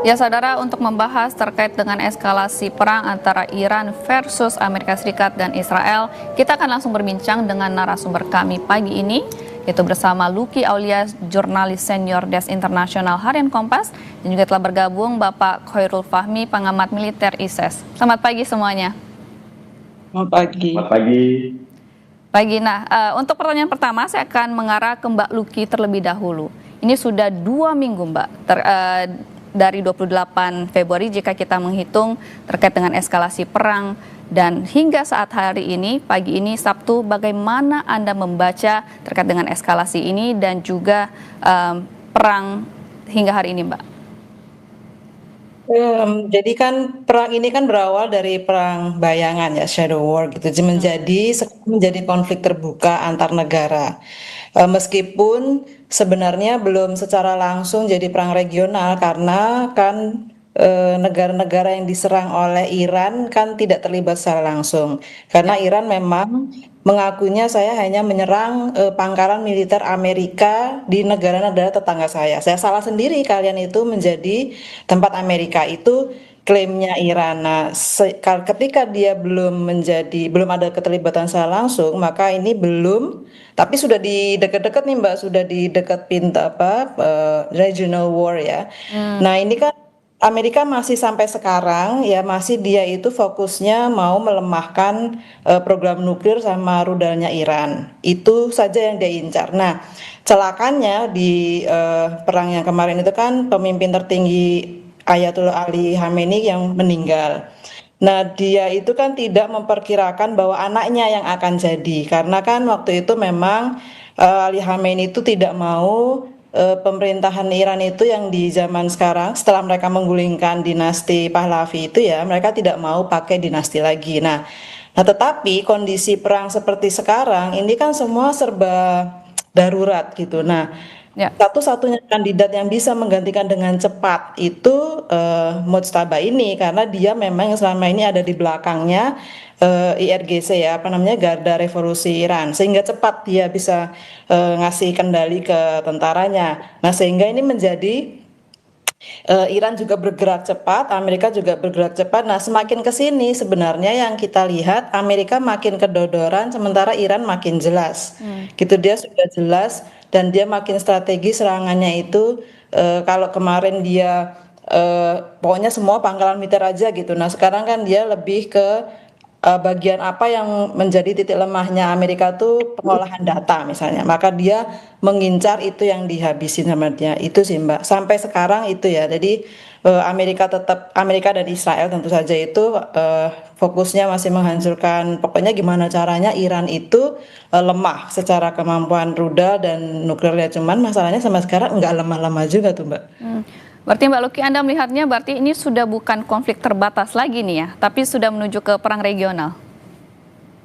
Ya, saudara, untuk membahas terkait dengan eskalasi perang antara Iran versus Amerika Serikat dan Israel, kita akan langsung berbincang dengan narasumber kami pagi ini, yaitu bersama Luki Aulia, jurnalis senior Desk Internasional Harian Kompas, dan juga telah bergabung Bapak Khairul Fahmi, pengamat militer ISES. Selamat pagi semuanya. Selamat pagi. Selamat pagi. Untuk pertanyaan pertama, saya akan mengarah ke Mbak Luki terlebih dahulu. Ini sudah 2 minggu, Mbak, dari 28 Februari jika kita menghitung terkait dengan eskalasi perang, dan hingga saat hari ini, pagi ini Sabtu, bagaimana Anda membaca terkait dengan eskalasi ini dan juga perang hingga hari ini, Mbak? Jadi kan perang ini kan berawal dari perang bayangan ya, shadow war gitu. Jadi menjadi konflik terbuka antar negara. Meskipun sebenarnya belum secara langsung jadi perang regional karena kan negara-negara yang diserang oleh Iran kan tidak terlibat secara langsung. Karena Iran memang mengakunya saya hanya menyerang pangkalan militer Amerika di negara-negara tetangga saya. Saya salah sendiri, kalian itu menjadi tempat Amerika, itu klaimnya Iran. Nah, ketika dia belum ada keterlibatan secara langsung, maka ini belum, tapi sudah di dekat-dekat nih Mbak, sudah di dekat pintu regional war ya. Nah, ini kan Amerika masih sampai sekarang ya masih dia itu fokusnya mau melemahkan program nuklir sama rudalnya Iran. Itu saja yang dia incar. Nah, celakanya di perang yang kemarin itu kan pemimpin tertinggi Ayatollah Ali Khamenei yang meninggal. Nah, dia itu kan tidak memperkirakan bahwa anaknya yang akan jadi, karena kan waktu itu memang Ali Khamenei itu tidak mau pemerintahan Iran itu yang di zaman sekarang setelah mereka menggulingkan dinasti Pahlavi itu ya, mereka tidak mau pakai dinasti lagi. Nah, tetapi kondisi perang seperti sekarang ini kan semua serba darurat gitu. Nah, Ya. satu-satunya kandidat yang bisa menggantikan dengan cepat itu Mojtaba ini, karena dia memang yang selama ini ada di belakangnya IRGC ya, apa namanya, Garda Revolusi Iran, sehingga cepat dia bisa ngasih kendali ke tentaranya. Nah, sehingga ini menjadi Iran juga bergerak cepat, Amerika juga bergerak cepat. Nah, semakin ke sini sebenarnya yang kita lihat Amerika makin kedodoran, sementara Iran makin jelas. Gitu, dia sudah jelas dan dia makin strategi serangannya itu. Kalau kemarin dia pokoknya semua pangkalan militer aja gitu. Nah, sekarang kan dia lebih ke bagian apa yang menjadi titik lemahnya Amerika tuh pengolahan data misalnya, maka dia mengincar itu yang dihabisin sama dia, itu sih Mbak sampai sekarang itu ya. Jadi Amerika dan Israel tentu saja itu fokusnya masih menghancurkan, pokoknya gimana caranya Iran itu lemah secara kemampuan rudal dan nuklirnya. Cuman masalahnya sama sekarang nggak lemah-lemah juga tuh Mbak. Berarti Mbak Luki, Anda melihatnya berarti ini sudah bukan konflik terbatas lagi nih ya, tapi sudah menuju ke perang regional.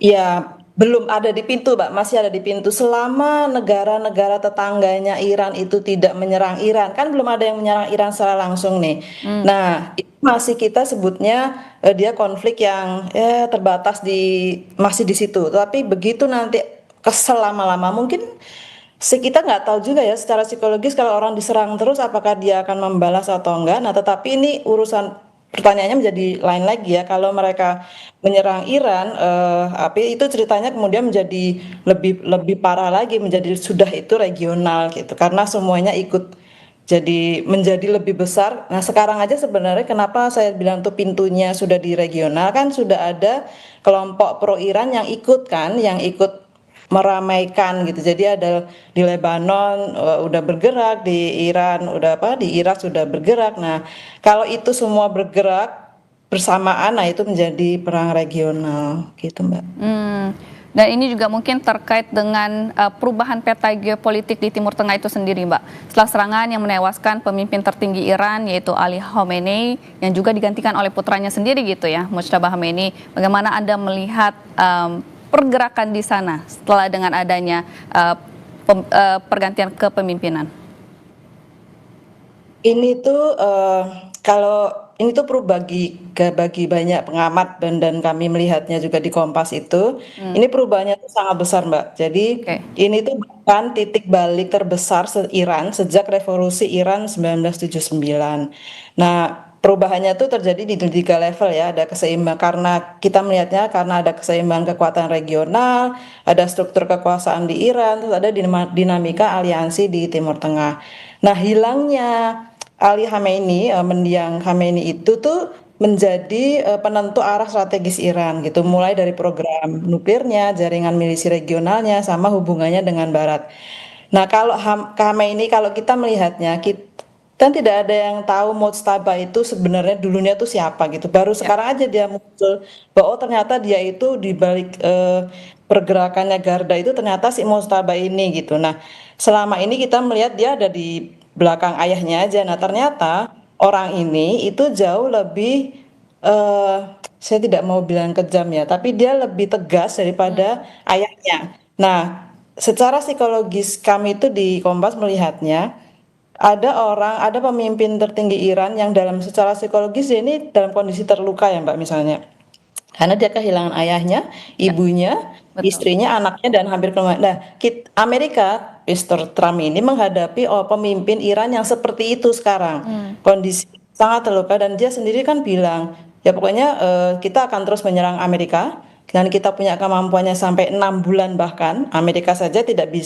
Ya, belum ada di pintu, Mbak. Masih ada di pintu. Selama negara-negara tetangganya Iran itu tidak menyerang Iran, kan belum ada yang menyerang Iran secara langsung nih. Nah, itu masih kita sebutnya dia konflik yang terbatas masih di situ. Tapi begitu nanti kesel lama-lama, mungkin kita nggak tahu juga ya secara psikologis kalau orang diserang terus apakah dia akan membalas atau enggak. Nah, tetapi ini urusan, pertanyaannya menjadi lain lagi ya. Kalau mereka menyerang Iran, tapi itu ceritanya kemudian menjadi lebih lebih parah lagi, menjadi sudah itu regional gitu. Karena semuanya ikut jadi menjadi lebih besar. Nah, sekarang aja sebenarnya kenapa saya bilang tuh pintunya sudah di regional, kan sudah ada kelompok pro Iran yang ikut kan, yang ikut meramaikan gitu. Jadi ada di Lebanon udah bergerak, di Iran udah di Irak sudah bergerak. Nah, kalau itu semua bergerak bersamaan, nah itu menjadi perang regional gitu, Mbak. Dan ini juga mungkin terkait dengan perubahan peta geopolitik di Timur Tengah itu sendiri, Mbak. Setelah serangan yang menewaskan pemimpin tertinggi Iran, yaitu Ali Khamenei, yang juga digantikan oleh putranya sendiri gitu ya, Mojtaba Khamenei. Bagaimana Anda melihat pergerakan di sana setelah dengan adanya pergantian kepemimpinan? Ini tuh kalau ini tuh perlu bagi banyak pengamat dan kami melihatnya juga di Kompas itu, Hmm, ini perubahannya tuh sangat besar, Mbak. Jadi oke. ini tuh bukan titik balik terbesar Iran sejak revolusi Iran 1979. Nah, perubahannya tuh terjadi di tiga level ya, ada keseimbangan karena kita melihatnya karena ada keseimbangan kekuatan regional, ada struktur kekuasaan di Iran, terus ada dinamika aliansi di Timur Tengah. Nah, hilangnya Ali Khamenei, mendiang Khamenei itu tuh menjadi penentu arah strategis Iran gitu, mulai dari program nuklirnya, jaringan milisi regionalnya, sama hubungannya dengan Barat. Nah, kalau Khamenei, kalau kita melihatnya, kita tidak ada yang tahu Mojtaba itu sebenarnya dulunya tuh siapa gitu. Baru Ya. sekarang aja dia muncul bahwa oh, ternyata dia itu di balik pergerakannya Garda itu ternyata si Mojtaba ini gitu. Nah, selama ini kita melihat dia ada di belakang ayahnya aja. Nah, ternyata orang ini itu jauh lebih eh saya tidak mau bilang kejam ya, tapi dia lebih tegas daripada Hmm. ayahnya. Nah, secara psikologis kami itu di Kompas melihatnya ada pemimpin tertinggi Iran yang dalam secara psikologis dia ini dalam kondisi terluka ya Mbak misalnya. Karena dia kehilangan ayahnya, Ya, ibunya, betul. istrinya, anaknya dan hampir keluarga. Nah, Amerika, Mr. Trump ini menghadapi pemimpin Iran yang seperti itu sekarang. Hmm. Kondisi sangat terluka dan dia sendiri kan bilang, ya pokoknya kita akan terus menyerang Amerika dan kita punya kemampuannya sampai 6 bulan bahkan. Amerika saja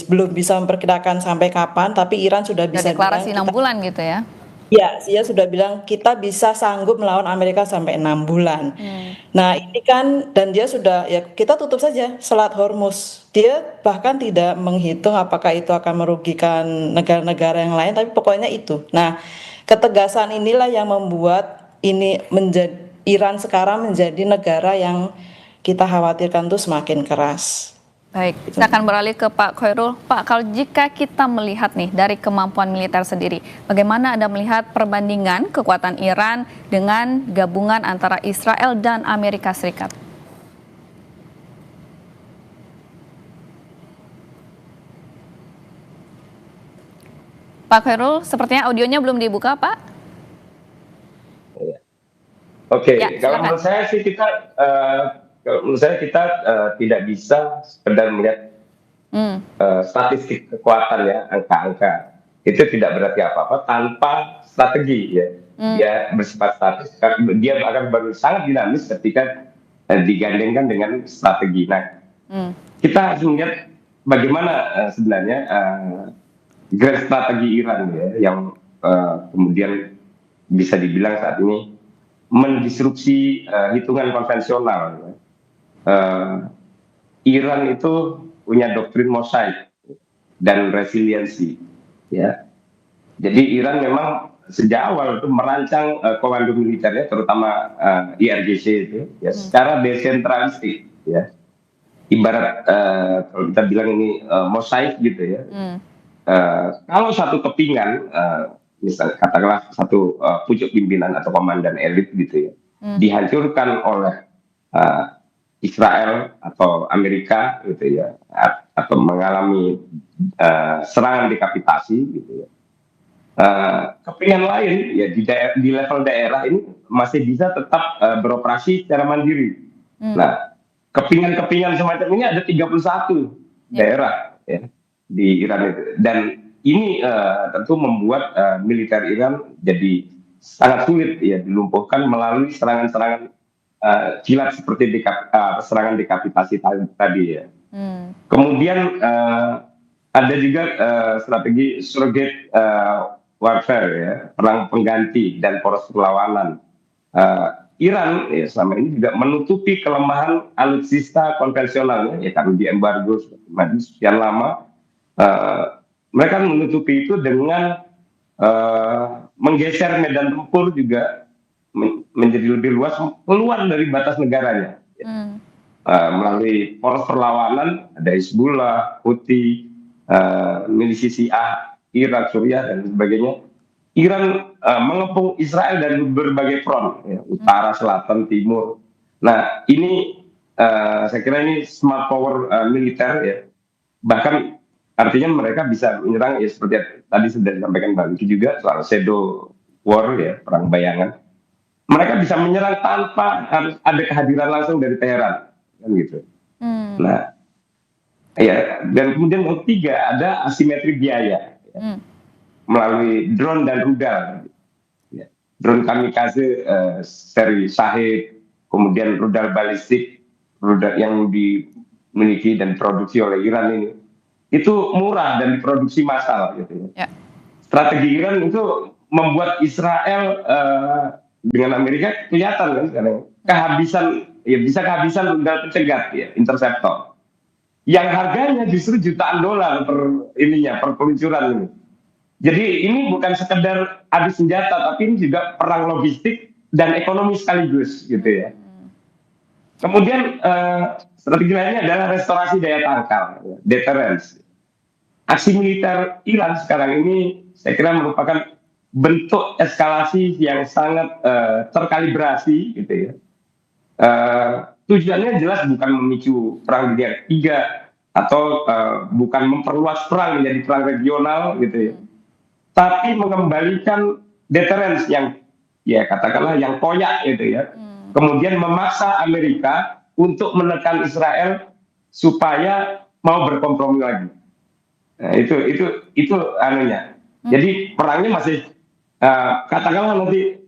belum bisa memperkirakan sampai kapan, tapi Iran sudah Udah bisa deklarasi bilang 6 bulan gitu ya. ya, dia sudah bilang kita bisa sanggup melawan Amerika sampai 6 bulan. Hmm. Nah, ini kan dan dia sudah ya kita tutup saja Selat Hormuz. Dia bahkan tidak menghitung apakah itu akan merugikan negara-negara yang lain, tapi pokoknya itu. Nah, ketegasan inilah yang membuat ini menjadi Iran sekarang menjadi negara yang kita khawatirkan tuh semakin keras. Baik, Gitu. saya akan beralih ke Pak Khairul. Pak, kalau jika kita melihat nih dari kemampuan militer sendiri, bagaimana Anda melihat perbandingan kekuatan Iran dengan gabungan antara Israel dan Amerika Serikat? Pak Khairul, sepertinya audionya belum dibuka, Pak. Iya. Oke, Ya, kalau silakan. menurut saya sih kalau menurut saya kita tidak bisa sekedar melihat Hmm, statistik kekuatan ya, angka-angka. Itu tidak berarti apa-apa tanpa strategi ya. hmm, Dia bersifat statis, dia akan sangat dinamis ketika digandengkan dengan strategi. Nah, hmm. kita harus melihat bagaimana sebenarnya grand strategi Iran ya, yang kemudian bisa dibilang saat ini mendisrupsi hitungan konvensional. Ya. Eh, Iran itu punya doktrin mosaik dan resiliensi, ya. Jadi Iran memang sejak awal itu merancang komando militernya, terutama IRGC itu, ya, secara desentralistik, ya. Ibarat kalau kita bilang ini mosaik gitu ya. Hmm. Kalau satu kepingan, misal katakanlah satu pucuk pimpinan atau komandan elit gitu ya, Hmm. dihancurkan oleh uh, Israel atau Amerika gitu ya, atau mengalami serangan dekapitasi gitu ya. Kepingan lain ya di level daerah ini masih bisa tetap beroperasi secara mandiri. Hmm. Nah, kepingan-kepingan semacam ini ada 31 Ya. daerah ya, di Iran itu, dan ini tentu membuat militer Iran jadi sangat sulit ya dilumpuhkan melalui serangan-serangan kilat seperti serangan dekapitasi tadi ya. Hmm. Kemudian ada juga strategi surrogate warfare ya, perang pengganti dan poros perlawanan. Iran ya selama ini juga menutupi kelemahan alutsista konvensionalnya ya, karena di embargo sekian lama. Mereka menutupi itu dengan menggeser medan tempur juga menjadi lebih luas keluar dari batas negaranya. Hmm. Melalui poros perlawanan ada Hizbullah, Houthi, milisi Syiah, Irak, Suriah dan sebagainya. Iran mengepung Israel dari berbagai front, ya, utara, selatan, timur. Nah, ini saya kira ini smart power militer ya. Bahkan artinya mereka bisa menyerang ya seperti tadi sudah disampaikan Mbak Vicky juga soal shadow war ya, perang bayangan. Mereka bisa menyerang tanpa harus ada kehadiran langsung dari Teheran, kan gitu. Hmm. Nah, ya, dan kemudian yang ketiga ada asimetri biaya ya, Hmm. melalui drone dan rudal. Ya. Drone kamikaze seri Shahid, kemudian rudal balistik, rudal yang dimiliki dan diproduksi oleh Iran ini, itu murah dan diproduksi massal gitu. Ya. Strategi Iran itu membuat Israel dengan Amerika kelihatan kan sekarang kehabisan, ya bisa kehabisan rudal pencegat ya, interceptor yang harganya justru jutaan dolar per peluncuran ini. Jadi ini bukan sekedar adu senjata, tapi ini juga perang logistik dan ekonomi sekaligus gitu ya. Kemudian strategi lainnya adalah restorasi daya tangkal, deterrence. Aksi militer Iran sekarang ini saya kira merupakan bentuk eskalasi yang sangat terkalibrasi gitu ya. Tujuannya jelas bukan memicu perang dunia ketiga atau bukan memperluas perang menjadi perang regional gitu ya, tapi mengembalikan deterrence yang ya katakanlah yang koyak gitu ya, kemudian memaksa Amerika untuk menekan Israel supaya mau berkompromi lagi. Nah, itu anunya. Jadi perangnya masih katakanlah nanti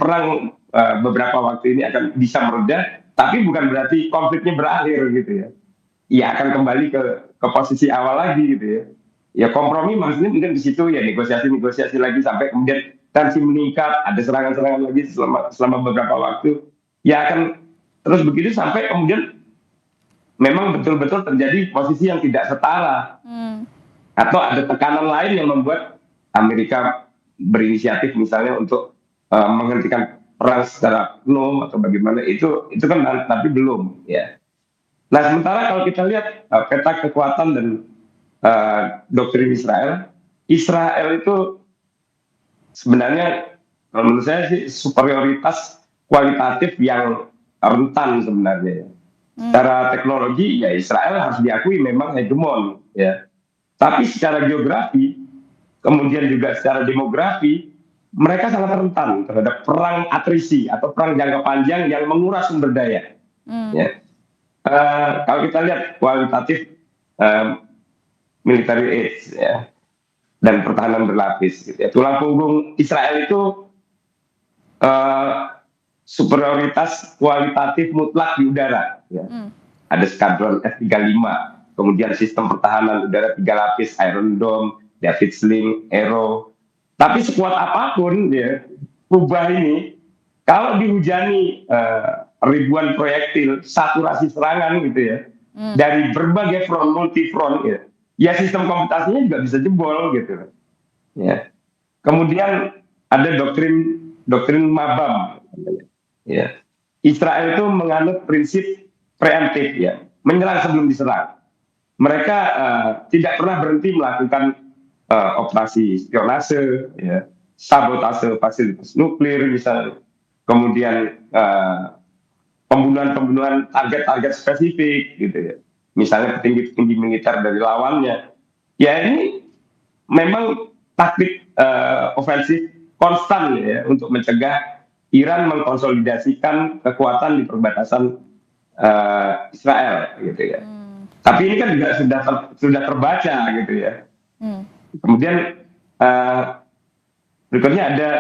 perang beberapa waktu ini akan bisa mereda, tapi bukan berarti konfliknya berakhir gitu ya. Ya akan kembali ke posisi awal lagi gitu ya. Ya kompromi maksudnya mungkin di situ ya negosiasi lagi sampai kemudian tensi meningkat, ada serangan-serangan lagi selama beberapa waktu. Ya akan terus begitu sampai kemudian memang betul-betul terjadi posisi yang tidak setara. Atau ada tekanan lain yang membuat Amerika berinisiatif misalnya untuk menghentikan perang secara penuh atau bagaimana, itu kan tapi belum ya. Nah sementara kalau kita lihat peta kekuatan dan doktrin Israel itu sebenarnya kalau menurut saya sih superioritas kualitatif yang rentan sebenarnya. Secara teknologi ya Israel harus diakui memang hegemon ya. Tapi secara geografi, kemudian juga secara demografi, mereka sangat rentan terhadap perang atrisi atau perang jangka panjang yang menguras sumber daya. Ya. Kalau kita lihat kualitatif military aids ya, dan pertahanan berlapis, gitu ya. Tulang punggung Israel itu superioritas kualitatif mutlak di udara. Ya. Ada skadron F-35, kemudian sistem pertahanan udara 3 lapis, Iron Dome, David Sling, Arrow. Tapi sekuat apapun ya, Kuba ini kalau dihujani ribuan proyektil, saturasi serangan gitu ya, dari berbagai front, multi front ya sistem komputasinya juga bisa jebol gitu. Ya. Kemudian ada doktrin Mabam. Ya. Israel itu menganut prinsip preemptif ya, menyerang sebelum diserang. Mereka tidak pernah berhenti melakukan operasi spionase, ya, sabotase fasilitas nuklir misalnya, kemudian pembunuhan target-target spesifik gitu ya, misalnya petinggi-petinggi militer dari lawannya. Ya ini memang taktik ofensif konstan ya untuk mencegah Iran mengkonsolidasikan kekuatan di perbatasan Israel gitu ya. Tapi ini kan juga sudah terbaca gitu ya. Kemudian berikutnya ada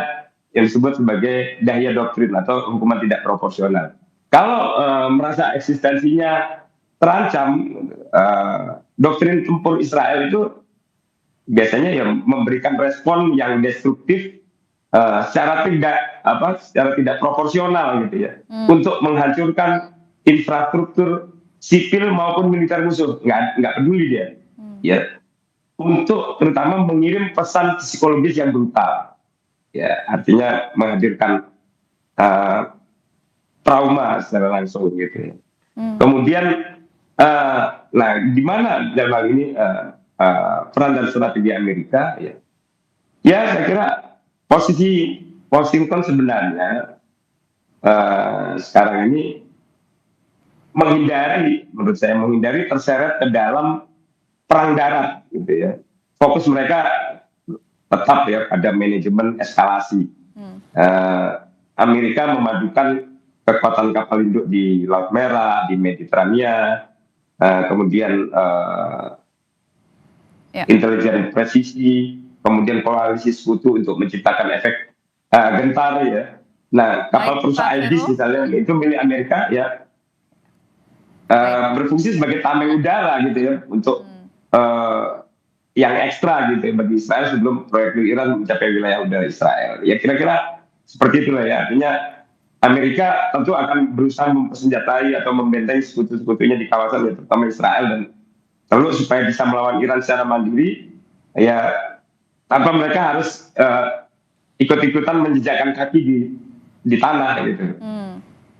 yang disebut sebagai dahya doktrin atau hukuman tidak proporsional. Kalau merasa eksistensinya terancam, doktrin tempur Israel itu biasanya ya memberikan respon yang destruktif secara tidak proporsional gitu ya, untuk menghancurkan infrastruktur sipil maupun militer musuh, nggak peduli dia, ya, untuk terutama mengirim pesan psikologis yang brutal, ya, artinya menghadirkan trauma secara langsung gitu ya. Kemudian, nah, di mana dalam hal ini peran dan strategi Amerika, ya, saya kira posisi Washington sebenarnya sekarang ini menurut saya menghindari terseret ke dalam perang darat gitu ya. Fokus mereka tetap ya pada manajemen eskalasi. Eh, Amerika memadukan kekuatan kapal induk di Laut Merah, di Mediterania, kemudian intelijen presisi, kemudian koalisi sekutu untuk menciptakan efek gentar ya. Nah, kapal perusahaan Aegis misalnya itu milik Amerika ya, berfungsi sebagai tameng udara gitu ya untuk yang ekstra gitu ya bagi Israel sebelum proyek Iran mencapai wilayah udara Israel. Ya kira-kira seperti itulah ya. Artinya Amerika tentu akan berusaha mempersenjatai atau membentengi sekutu-sekutunya di kawasan ya, terutama Israel, dan lalu supaya bisa melawan Iran secara mandiri ya tanpa mereka harus ikut-ikutan menjejakkan kaki di tanah gitu.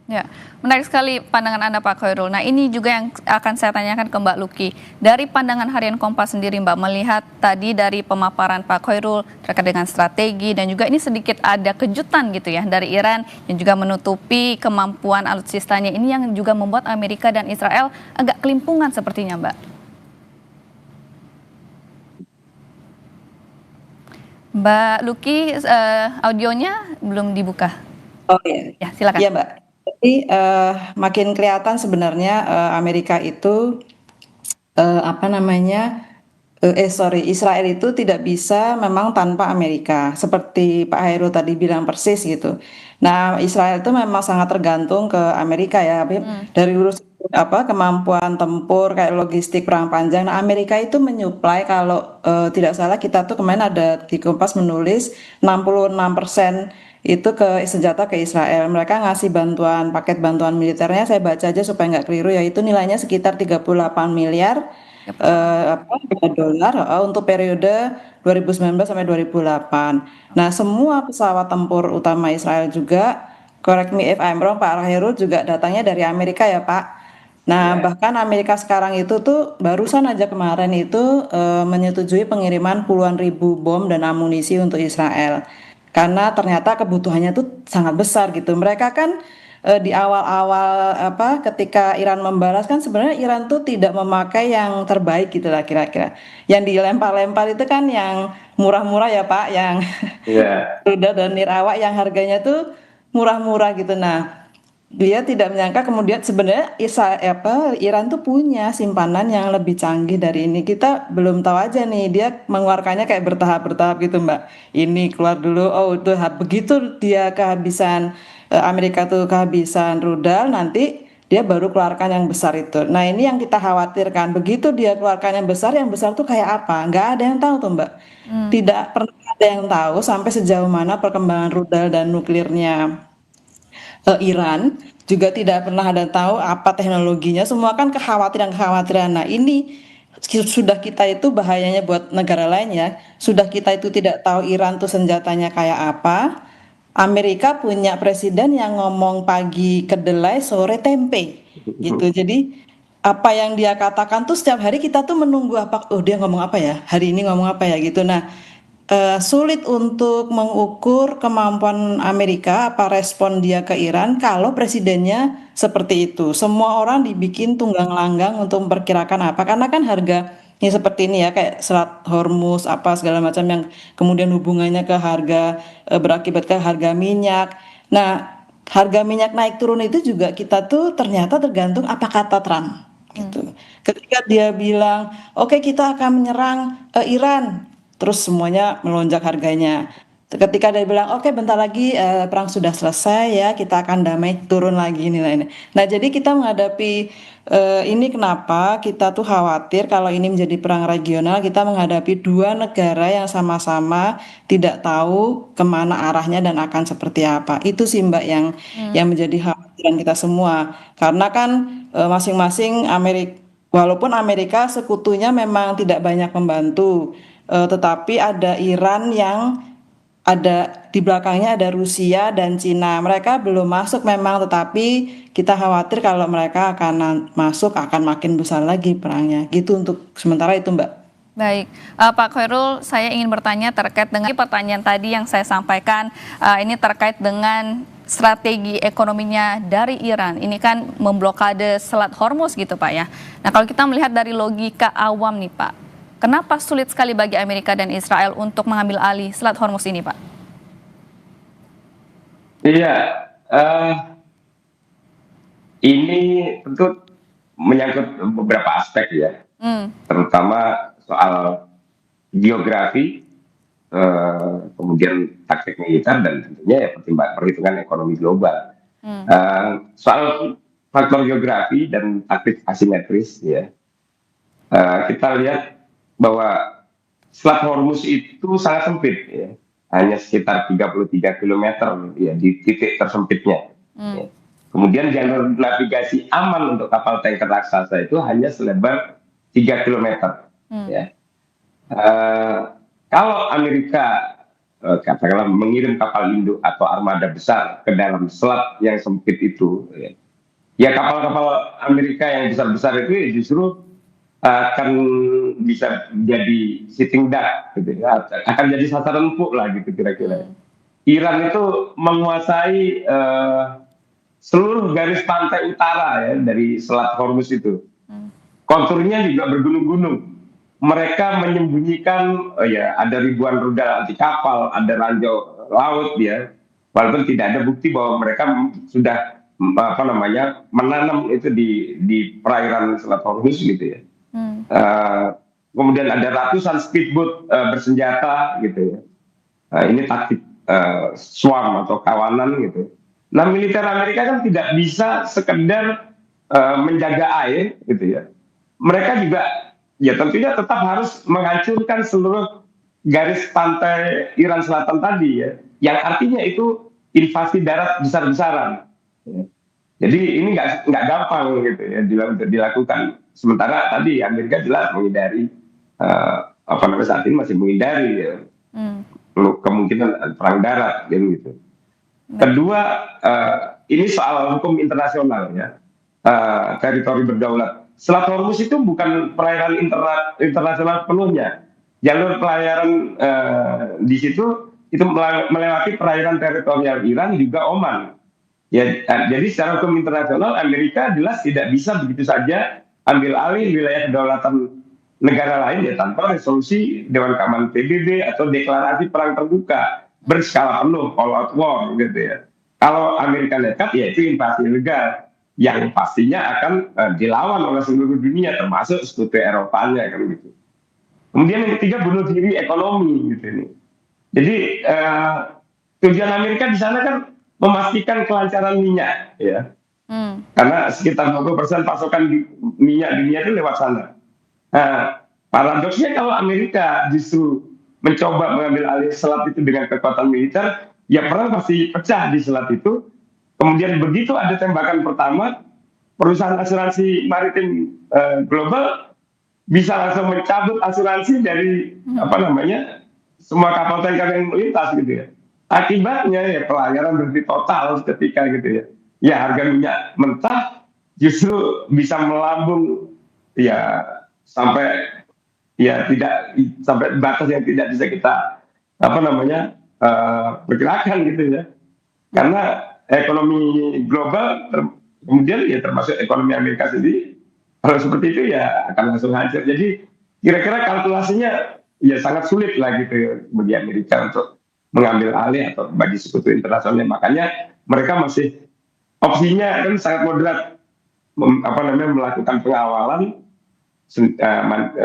Ya, menarik sekali pandangan Anda Pak Khairul. Nah, ini juga yang akan saya tanyakan ke Mbak Luki. Dari pandangan Harian Kompas sendiri, Mbak, melihat tadi dari pemaparan Pak Khairul terkait dengan strategi dan juga ini sedikit ada kejutan gitu ya dari Iran yang juga menutupi kemampuan alutsistanya ini yang juga membuat Amerika dan Israel agak kelimpungan sepertinya, Mbak. Mbak Luki, audionya belum dibuka. Oh iya. Ya, silakan. Iya, Mbak. Jadi makin kelihatan sebenarnya Amerika itu Israel itu tidak bisa memang tanpa Amerika. Seperti Pak Hairul tadi bilang persis gitu. Nah, Israel itu memang sangat tergantung ke Amerika ya. Dari lurus kemampuan tempur kayak logistik perang panjang. Nah, Amerika itu menyuplai kalau tidak salah kita tuh kemarin ada di Kompas menulis 66% itu ke senjata ke Israel. Mereka ngasih paket bantuan militernya, saya baca aja supaya nggak keliru, yaitu nilainya sekitar 38 miliar dolar untuk periode 2019 sampai 2008. Nah, semua pesawat tempur utama Israel juga, correct me if I'm wrong, Pak Rahirul, juga datangnya dari Amerika ya, Pak. Nah, bahkan Amerika sekarang itu tuh barusan aja kemarin itu menyetujui pengiriman puluhan ribu bom dan amunisi untuk Israel. Karena ternyata kebutuhannya tuh sangat besar gitu. Mereka kan di awal-awal ketika Iran membalas kan sebenarnya Iran tuh tidak memakai yang terbaik gitu lah kira-kira. Yang dilempar-lempar itu kan yang murah-murah ya Pak, yang rudal dan nirawak yang harganya tuh murah-murah gitu. Nah, dia tidak menyangka kemudian sebenarnya Iran tuh punya simpanan yang lebih canggih dari ini. Kita belum tahu aja nih, dia mengeluarkannya kayak bertahap-bertahap gitu Mbak. Ini keluar dulu, oh itu begitu dia kehabisan Amerika tuh kehabisan rudal, nanti dia baru keluarkan yang besar itu. Nah ini yang kita khawatirkan. Begitu dia keluarkan yang besar tuh kayak apa? Nggak ada yang tahu tuh Mbak. Tidak pernah ada yang tahu sampai sejauh mana perkembangan rudal dan nuklirnya Iran, juga tidak pernah ada tahu apa teknologinya, semua kan kekhawatiran. Nah ini sudah kita itu bahayanya buat negara lain ya, sudah kita itu tidak tahu Iran tuh senjatanya kayak apa. Amerika punya presiden yang ngomong pagi kedelai sore tempe gitu, jadi apa yang dia katakan tuh setiap hari kita tuh menunggu dia ngomong apa ya, hari ini ngomong apa ya gitu. Nah sulit untuk mengukur kemampuan Amerika, apa respon dia ke Iran kalau presidennya seperti itu. Semua orang dibikin tunggang langgang untuk memperkirakan apa, karena kan harga ini seperti ini ya, kayak Selat Hormuz apa segala macam yang kemudian hubungannya ke harga berakibat ke harga minyak. Nah, harga minyak naik turun itu juga kita tuh ternyata tergantung apa kata Trump gitu. Ketika dia bilang, "Oke, kita akan menyerang Iran." Terus semuanya melonjak harganya. Ketika dia bilang, oke bentar lagi perang sudah selesai ya, kita akan damai, turun lagi nilainya. Nah jadi kita menghadapi ini kenapa kita tuh khawatir kalau ini menjadi perang regional, kita menghadapi dua negara yang sama-sama tidak tahu kemana arahnya dan akan seperti apa. Itu sih Mbak yang menjadi khawatiran kita semua. Karena kan masing-masing walaupun Amerika sekutunya memang tidak banyak membantu, tetapi ada Iran yang ada di belakangnya, ada Rusia dan Cina. Mereka belum masuk memang, tetapi kita khawatir kalau mereka akan masuk akan makin besar lagi perangnya. Gitu untuk sementara itu Mbak. Baik, Pak Khairul, saya ingin bertanya terkait dengan pertanyaan tadi yang saya sampaikan, ini terkait dengan strategi ekonominya dari Iran. Ini kan memblokade Selat Hormuz gitu Pak ya. Nah kalau kita melihat dari logika awam nih Pak, Kenapa sulit sekali bagi Amerika dan Israel untuk mengambil alih Selat Hormuz ini, Pak? Iya, eh, ini tentu menyangkut beberapa aspek ya, Hmm, terutama soal geografi, kemudian taktik militer dan tentunya ya perhitungan ekonomi global. hmm, Soal faktor geografi dan taktik asimetris ya, kita lihat bahwa Selat Hormuz itu sangat sempit ya, hanya sekitar 33 kilometer ya di titik tersempitnya. hmm, Ya. Kemudian jalur navigasi aman untuk kapal tanker raksasa itu hanya selebar 3 kilometer. hmm, Ya. Eh, Kalau Amerika katakanlah mengirim kapal induk atau armada besar ke dalam selat yang sempit itu, ya kapal-kapal Amerika yang besar-besar itu ya justru akan bisa jadi sitting duck, gitu ya, akan jadi sasaran empuk lah gitu kira-kira. Iran itu menguasai seluruh garis pantai utara ya dari Selat Hormuz itu. hmm, Konturnya juga bergunung-gunung. Mereka menyembunyikan ya ada ribuan rudal anti kapal, ada ranjau laut ya. Walaupun tidak ada bukti bahwa mereka sudah menanam itu di perairan Selat Hormuz gitu ya. hmm, Eh, Kemudian ada ratusan speedboat bersenjata gitu ya. Ini taktik swarm atau kawanan gitu. Nah, militer Amerika kan tidak bisa sekedar menjaga air gitu ya. Mereka juga ya tentunya tetap harus menghancurkan seluruh garis pantai Iran Selatan tadi ya. Yang artinya itu invasi darat besar-besaran. Ya. Jadi ini nggak gampang gitu ya untuk dilakukan. Sementara tadi Amerika jelas menghindari saat ini masih menghindari ya, hmm. kemungkinan perang darat gitu. Kedua, ini soal hukum internasional ya, teritori berdaulat. Selat Hormuz itu bukan perairan internasional penuhnya. Jalur pelayaran di situ itu melewati perairan teritorial Iran juga Oman. Ya, jadi secara hukum internasional Amerika jelas tidak bisa begitu saja ambil alih wilayah kedaulatan negara lain ya tanpa resolusi Dewan Keamanan PBB atau deklarasi perang terbuka berskala penuh, all out war gitu ya. Kalau Amerika nekat ya itu invasi ilegal yang pastinya akan dilawan oleh seluruh dunia termasuk sekutu Eropanya kan gitu. Kemudian yang ketiga bunuh diri ekonomi gitu nih. Jadi tujuan Amerika di sana kan memastikan kelancaran minyak ya. Karena sekitar 20% pasokan minyak dunia itu lewat sana. Nah, paradoksnya kalau Amerika justru mencoba mengambil alih selat itu dengan kekuatan militer, ya perang pasti pecah di selat itu. Kemudian begitu ada tembakan pertama, perusahaan asuransi maritim global bisa langsung mencabut asuransi dari semua kapal tanker yang melintas gitu ya. Akibatnya ya pelayaran berhenti total ketika gitu ya. Ya harga minyak mentah justru bisa melambung ya sampai ya tidak sampai batas yang tidak bisa kita perkirakan gitu ya. Karena ekonomi global kemudian ya termasuk ekonomi Amerika sendiri kalau seperti itu ya akan langsung hancur. Jadi kira-kira kalkulasinya ya sangat sulit lah gitu ya, bagi Amerika untuk mengambil alih atau bagi sekutu internasional. Makanya mereka masih opsinya kan sangat moderat, melakukan pengawalan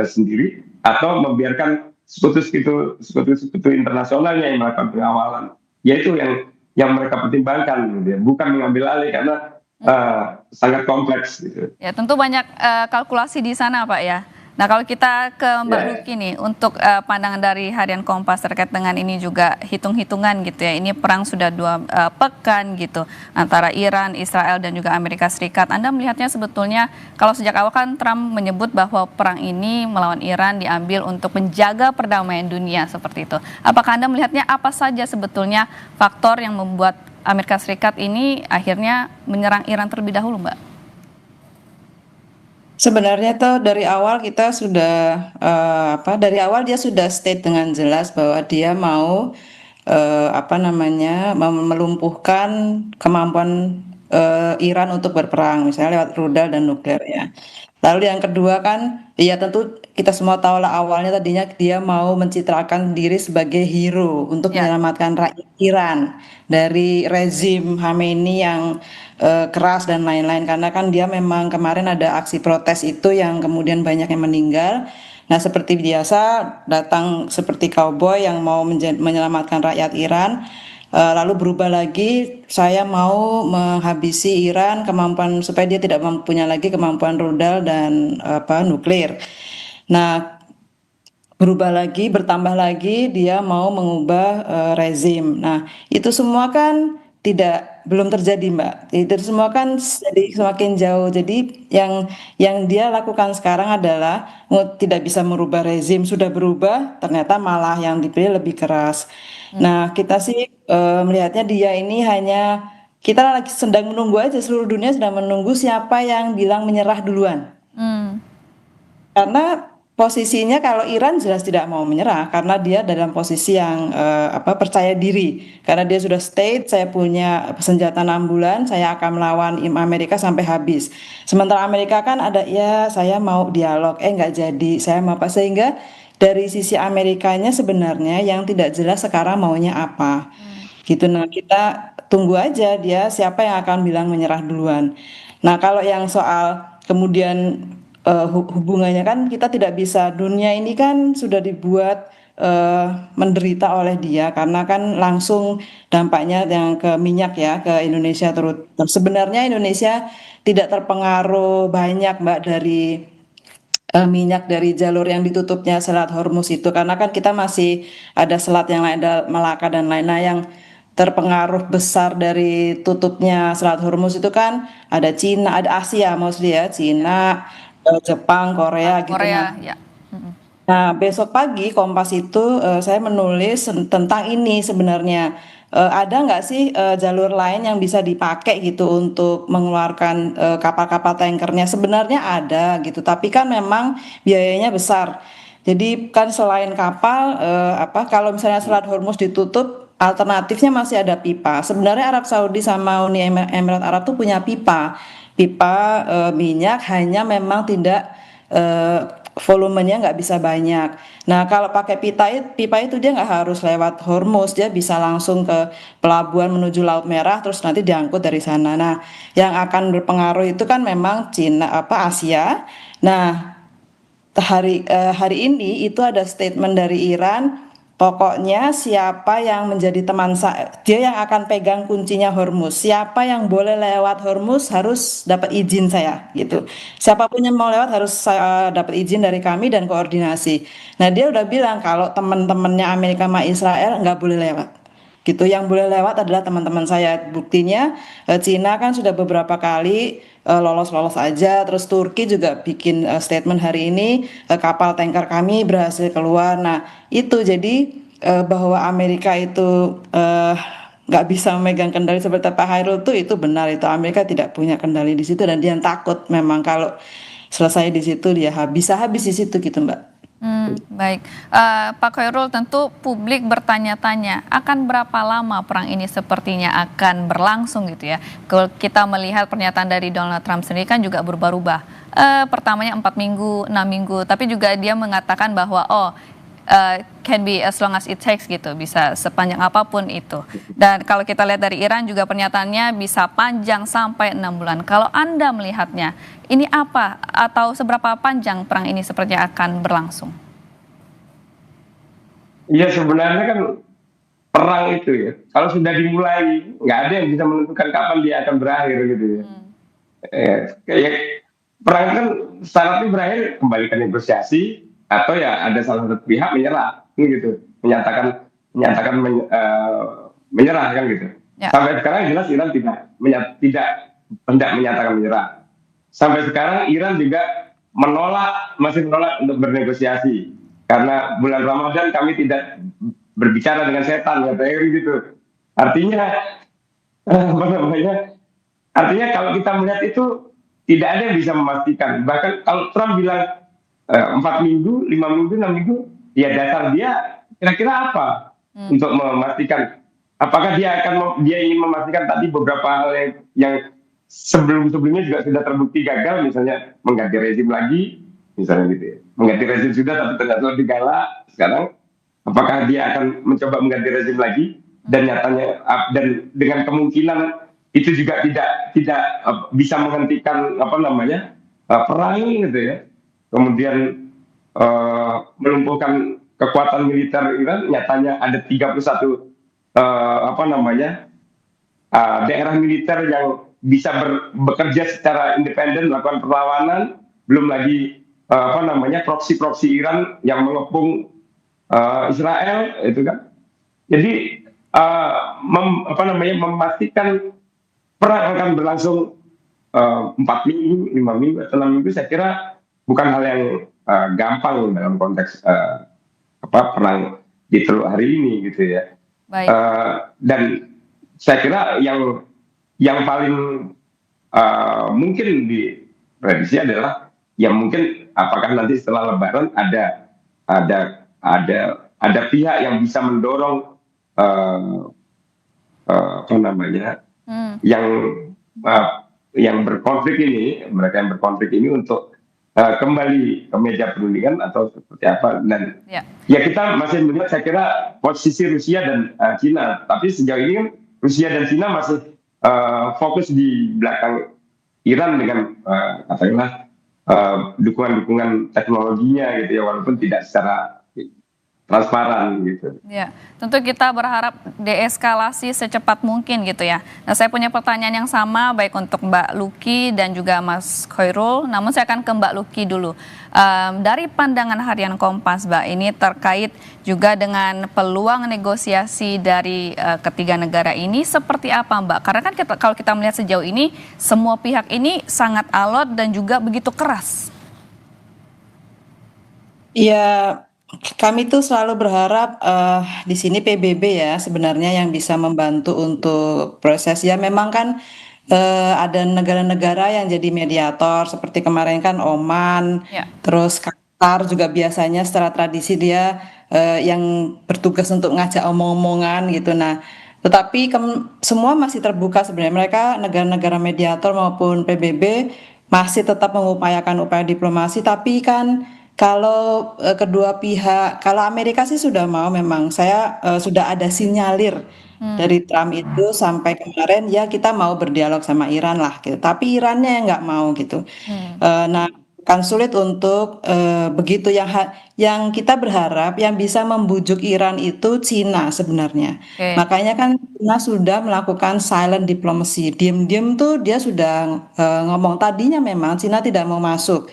sendiri atau membiarkan sekutu internasionalnya yang melakukan pengawalan. Yaitu yang mereka pertimbangkan, gitu ya. Bukan mengambil alih karena sangat kompleks. Gitu. Ya, tentu banyak kalkulasi di sana, Pak ya. Nah, kalau kita ke Mbak Luki nih, untuk pandangan dari Harian Kompas terkait dengan ini juga hitung-hitungan gitu ya. Ini perang sudah 2 pekan gitu antara Iran, Israel dan juga Amerika Serikat. Anda melihatnya sebetulnya kalau sejak awal kan Trump menyebut bahwa perang ini melawan Iran diambil untuk menjaga perdamaian dunia seperti itu. Apakah Anda melihatnya apa saja sebetulnya faktor yang membuat Amerika Serikat ini akhirnya menyerang Iran terlebih dahulu, Mbak? Sebenarnya tuh dari awal kita sudah dari awal dia sudah state dengan jelas bahwa dia mau melumpuhkan kemampuan Iran untuk berperang, misalnya lewat rudal dan nuklir ya. Lalu yang kedua kan, ya tentu kita semua tahu lah awalnya tadinya dia mau mencitrakan diri sebagai hero untuk Ya. menyelamatkan rakyat Iran dari rezim Khamenei yang keras dan lain-lain. Karena kan dia memang kemarin ada aksi protes itu yang kemudian banyak yang meninggal. Nah, seperti biasa datang seperti cowboy yang mau menyelamatkan rakyat Iran. Lalu berubah lagi, saya mau menghabisi Iran kemampuan supaya dia tidak mempunyai lagi kemampuan rudal dan nuklir. Nah, berubah lagi, bertambah lagi dia mau mengubah rezim. Nah, itu semua kan belum terjadi, Mbak. Itu semua kan jadi semakin jauh. Jadi yang dia lakukan sekarang adalah tidak bisa merubah rezim, sudah berubah, ternyata malah yang dipilih lebih keras. Nah, kita sih melihatnya dia ini hanya kita lagi sedang menunggu aja, seluruh dunia sedang menunggu siapa yang bilang menyerah duluan. Hmm. Karena posisinya kalau Iran jelas tidak mau menyerah karena dia dalam posisi yang percaya diri. Karena dia sudah state saya punya senjata 6 bulan, saya akan melawan Amerika sampai habis. Sementara Amerika kan ada ya saya mau dialog, nggak jadi, saya mau apa sehingga dari sisi Amerikanya sebenarnya yang tidak jelas sekarang maunya apa. Gitu. Nah, kita tunggu aja dia siapa yang akan bilang menyerah duluan. Nah, kalau yang soal kemudian hubungannya kan kita tidak bisa dunia ini kan sudah dibuat menderita oleh dia karena kan langsung dampaknya yang ke minyak ya ke Indonesia terus. Sebenarnya Indonesia tidak terpengaruh banyak Mbak dari minyak dari jalur yang ditutupnya Selat Hormuz itu karena kan kita masih ada selat yang lain ada Melaka dan lain-lain. Nah, yang terpengaruh besar dari tutupnya Selat Hormuz itu kan ada Cina, ada Asia mostly ya, Cina, Jepang, Korea gitu. Korea, ya. Mm-mm. Nah, besok pagi Kompas itu saya menulis tentang ini sebenarnya. Ada nggak sih jalur lain yang bisa dipakai gitu untuk mengeluarkan kapal-kapal tankernya? Sebenarnya ada gitu, tapi kan memang biayanya besar. Jadi kan selain kapal, kalau misalnya Selat Hormuz ditutup, alternatifnya masih ada pipa. Sebenarnya Arab Saudi sama Uni Emirat Arab tuh punya pipa minyak, hanya memang tidak eh, volumenya nggak bisa banyak. Nah, kalau pakai pipa itu dia nggak harus lewat Hormuz, dia bisa langsung ke pelabuhan menuju Laut Merah, terus nanti diangkut dari sana. Nah, yang akan berpengaruh itu kan memang Cina, Asia. Nah, hari ini itu ada statement dari Iran. Pokoknya siapa yang menjadi teman saya, dia yang akan pegang kuncinya Hormuz. Siapa yang boleh lewat Hormuz harus dapat izin saya, gitu. Siapapun yang mau lewat harus dapat izin dari kami dan koordinasi. Nah, dia udah bilang kalau teman-temannya Amerika sama Israel nggak boleh lewat. Gitu, yang boleh lewat adalah teman-teman saya. Buktinya Cina kan sudah beberapa kali lolos-lolos aja. Terus Turki juga bikin statement hari ini kapal tanker kami berhasil keluar. Nah, itu jadi bahwa Amerika itu nggak bisa memegang kendali seperti Pak Hairul tuh itu benar, itu Amerika tidak punya kendali di situ dan dia takut memang kalau selesai di situ dia bisa habis di situ gitu Mbak. Baik, Pak Khairul, tentu publik bertanya-tanya akan berapa lama perang ini sepertinya akan berlangsung gitu ya. Kalau kita melihat pernyataan dari Donald Trump sendiri kan juga berubah-ubah. Pertamanya 4 minggu, 6 minggu, tapi juga dia mengatakan bahwa can be as long as it takes gitu, bisa sepanjang apapun itu. Dan kalau kita lihat dari Iran juga pernyataannya bisa panjang sampai 6 bulan. Kalau Anda melihatnya, ini apa atau seberapa panjang perang ini sepertinya akan berlangsung? Ya sebenarnya kan perang itu ya, kalau sudah dimulai nggak ada yang bisa menentukan kapan dia akan berakhir gitu ya. Kayak perang kan syaratnya berakhir kembali ke negosiasi atau ya ada salah satu pihak menyerah gitu, menyatakan menyerah kan gitu. Ya. Sampai sekarang jelas Iran tidak hendak menyatakan menyerah. Sampai sekarang Iran juga masih menolak untuk bernegosiasi karena bulan Ramadan kami tidak berbicara dengan setan katanya gitu. Artinya apa namanya? Artinya kalau kita melihat itu tidak ada yang bisa memastikan. Bahkan kalau Trump bilang 4 minggu, 5 minggu, 6 minggu, ya dasar dia kira-kira apa untuk memastikan? Apakah dia ingin memastikan tadi beberapa hal yang sebelumnya juga sudah terbukti gagal, misalnya mengganti rezim lagi, misalnya gitu ya. Mengganti rezim sudah tapi ternyata lebih galak sekarang, apakah dia akan mencoba mengganti rezim lagi, dan nyatanya dan dengan kemungkinan itu juga tidak bisa menghentikan perang gitu ya, kemudian melumpuhkan kekuatan militer Iran. Nyatanya ada 31 daerah militer yang bisa bekerja secara independen, melakukan perlawanan, belum lagi proksi-proksi Iran yang mengepung Israel itu kan. Jadi memastikan perang akan berlangsung 4 minggu, 5 minggu, atau 6 minggu, saya kira bukan hal yang gampang dalam konteks perang di Teluk hari ini gitu ya. Baik. Dan saya kira yang paling mungkin diprediksi adalah ya mungkin apakah nanti setelah Lebaran ada pihak yang bisa mendorong yang berkonflik ini, mereka yang berkonflik ini untuk kembali ke meja perundingan atau seperti apa. Dan ya kita masih melihat, saya kira posisi Rusia dan Cina, tapi sejauh ini kan Rusia dan Cina masih fokus di belakang Iran dengan katakanlah dukungan-dukungan teknologinya gitu ya, walaupun tidak secara transparan gitu. Ya, tentu kita berharap deeskalasi secepat mungkin gitu ya. Nah, saya punya pertanyaan yang sama baik untuk Mbak Lucky dan juga Mas Khairul. Namun saya akan ke Mbak Lucky dulu. Dari pandangan harian Kompas, Mbak, ini terkait juga dengan peluang negosiasi dari ketiga negara ini seperti apa, Mbak? Karena kan kalau kita melihat sejauh ini semua pihak ini sangat alot dan juga begitu keras. Ya, kami tuh selalu berharap di sini PBB ya sebenarnya yang bisa membantu untuk proses. Ya memang kan ada negara-negara yang jadi mediator seperti kemarin kan Oman, terus Qatar juga biasanya secara tradisi dia yang bertugas untuk ngajak omong-omongan gitu. Nah, tetapi semua masih terbuka sebenarnya. Mereka negara-negara mediator maupun PBB masih tetap mengupayakan upaya diplomasi, tapi kan kalau kedua pihak, kalau Amerika sih sudah mau, memang saya sudah ada sinyalir dari Trump itu sampai kemarin ya kita mau berdialog sama Iran lah gitu. Tapi Irannya yang nggak mau gitu. Nah, kan sulit untuk begitu yang kita berharap yang bisa membujuk Iran itu Cina sebenarnya. Makanya kan Cina sudah melakukan silent diplomacy. Diam-diam tuh dia sudah ngomong, tadinya memang Cina tidak mau masuk.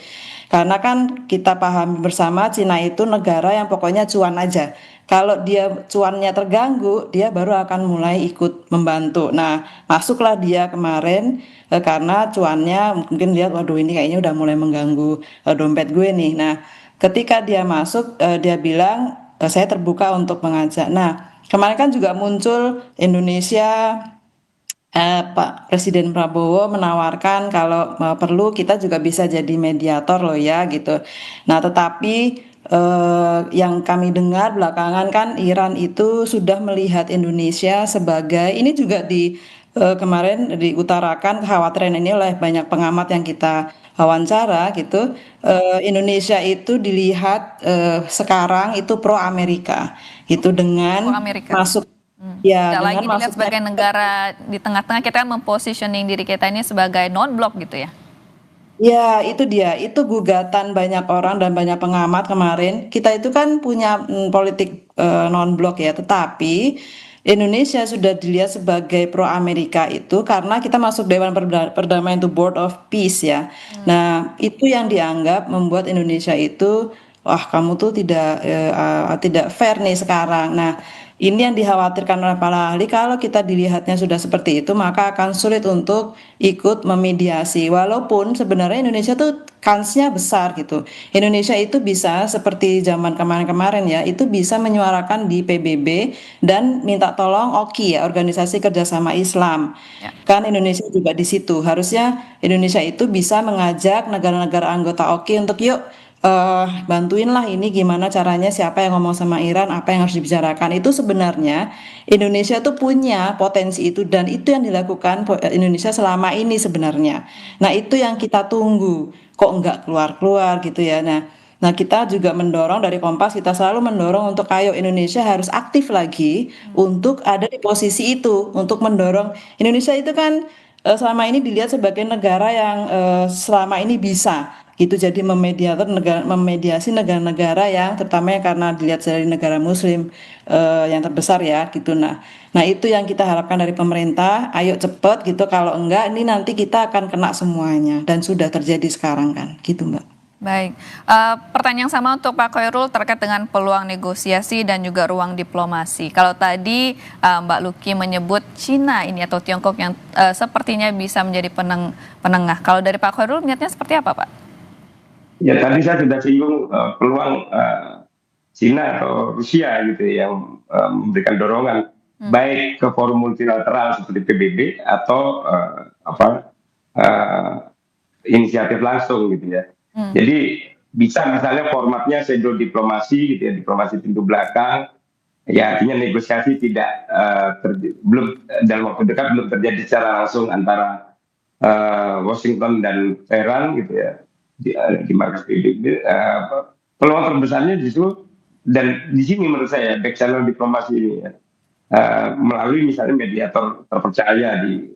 Karena kan kita pahami bersama Cina itu negara yang pokoknya cuan aja. Kalau dia cuannya terganggu, dia baru akan mulai ikut membantu. Nah, masuklah dia kemarin karena cuannya mungkin lihat, waduh ini kayaknya udah mulai mengganggu dompet gue nih. Nah, ketika dia masuk, dia bilang saya terbuka untuk mengajak. Nah, kemarin kan juga muncul Indonesia. Pak Presiden Prabowo menawarkan kalau perlu kita juga bisa jadi mediator loh ya gitu. Nah, tetapi yang kami dengar belakangan kan Iran itu sudah melihat Indonesia sebagai, ini juga kemarin diutarakan kekhawatiran ini oleh banyak pengamat yang kita wawancara gitu. Indonesia itu dilihat sekarang itu pro Amerika itu dengan masuk. Ya, tidak lagi dilihat masuknya sebagai negara di tengah-tengah, kita mempositioning diri kita ini sebagai non-blok gitu ya. Ya, itu dia. Itu gugatan banyak orang dan banyak pengamat kemarin. Kita itu kan punya politik non-blok ya, tetapi Indonesia sudah dilihat sebagai pro Amerika itu karena kita masuk Dewan Perdamaian itu Board of Peace ya. Nah, itu yang dianggap membuat Indonesia itu, wah kamu tuh tidak fair nih sekarang. Nah, ini yang dikhawatirkan oleh para ahli, kalau kita dilihatnya sudah seperti itu, maka akan sulit untuk ikut memediasi. Walaupun sebenarnya Indonesia tuh kansnya besar gitu. Indonesia itu bisa seperti zaman kemarin-kemarin ya, itu bisa menyuarakan di PBB dan minta tolong OKI ya, Organisasi Kerjasama Islam. Kan Indonesia juga di situ. Harusnya Indonesia itu bisa mengajak negara-negara anggota OKI untuk yuk bantuin lah ini gimana caranya, siapa yang ngomong sama Iran, apa yang harus dibicarakan. Itu sebenarnya Indonesia tuh punya potensi itu dan itu yang dilakukan Indonesia selama ini sebenarnya. Nah, itu yang kita tunggu. Kok nggak keluar-keluar gitu ya. Nah, kita juga mendorong dari Kompas, kita selalu mendorong untuk ayo Indonesia harus aktif lagi untuk ada di posisi itu, untuk mendorong Indonesia itu kan selama ini dilihat sebagai negara yang selama ini bisa gitu jadi memediasi negara-negara yang terutama yang karena dilihat dari negara Muslim yang terbesar ya gitu. Nah itu yang kita harapkan dari pemerintah, ayo cepet gitu. Kalau enggak, ini nanti kita akan kena semuanya dan sudah terjadi sekarang kan, gitu Mbak. Baik, pertanyaan yang sama untuk Pak Khairul terkait dengan peluang negosiasi dan juga ruang diplomasi. Kalau tadi Mbak Luki menyebut Cina ini atau Tiongkok yang sepertinya bisa menjadi penengah. Kalau dari Pak Khairul melihatnya seperti apa, Pak? Ya tadi saya sudah singgung peluang Cina atau Rusia gitu yang memberikan dorongan baik ke forum multilateral seperti PBB atau uh, inisiatif langsung gitu ya. Jadi bisa misalnya formatnya pseudo diplomasi gitu ya, diplomasi pintu belakang. Ya artinya negosiasi tidak belum dalam waktu dekat belum terjadi secara langsung antara Washington dan Tehran gitu ya di markas PBB. Peluang terbesarnya justru dan di sini menurut saya back channel diplomasi ini ya, melalui misalnya mediator terpercaya di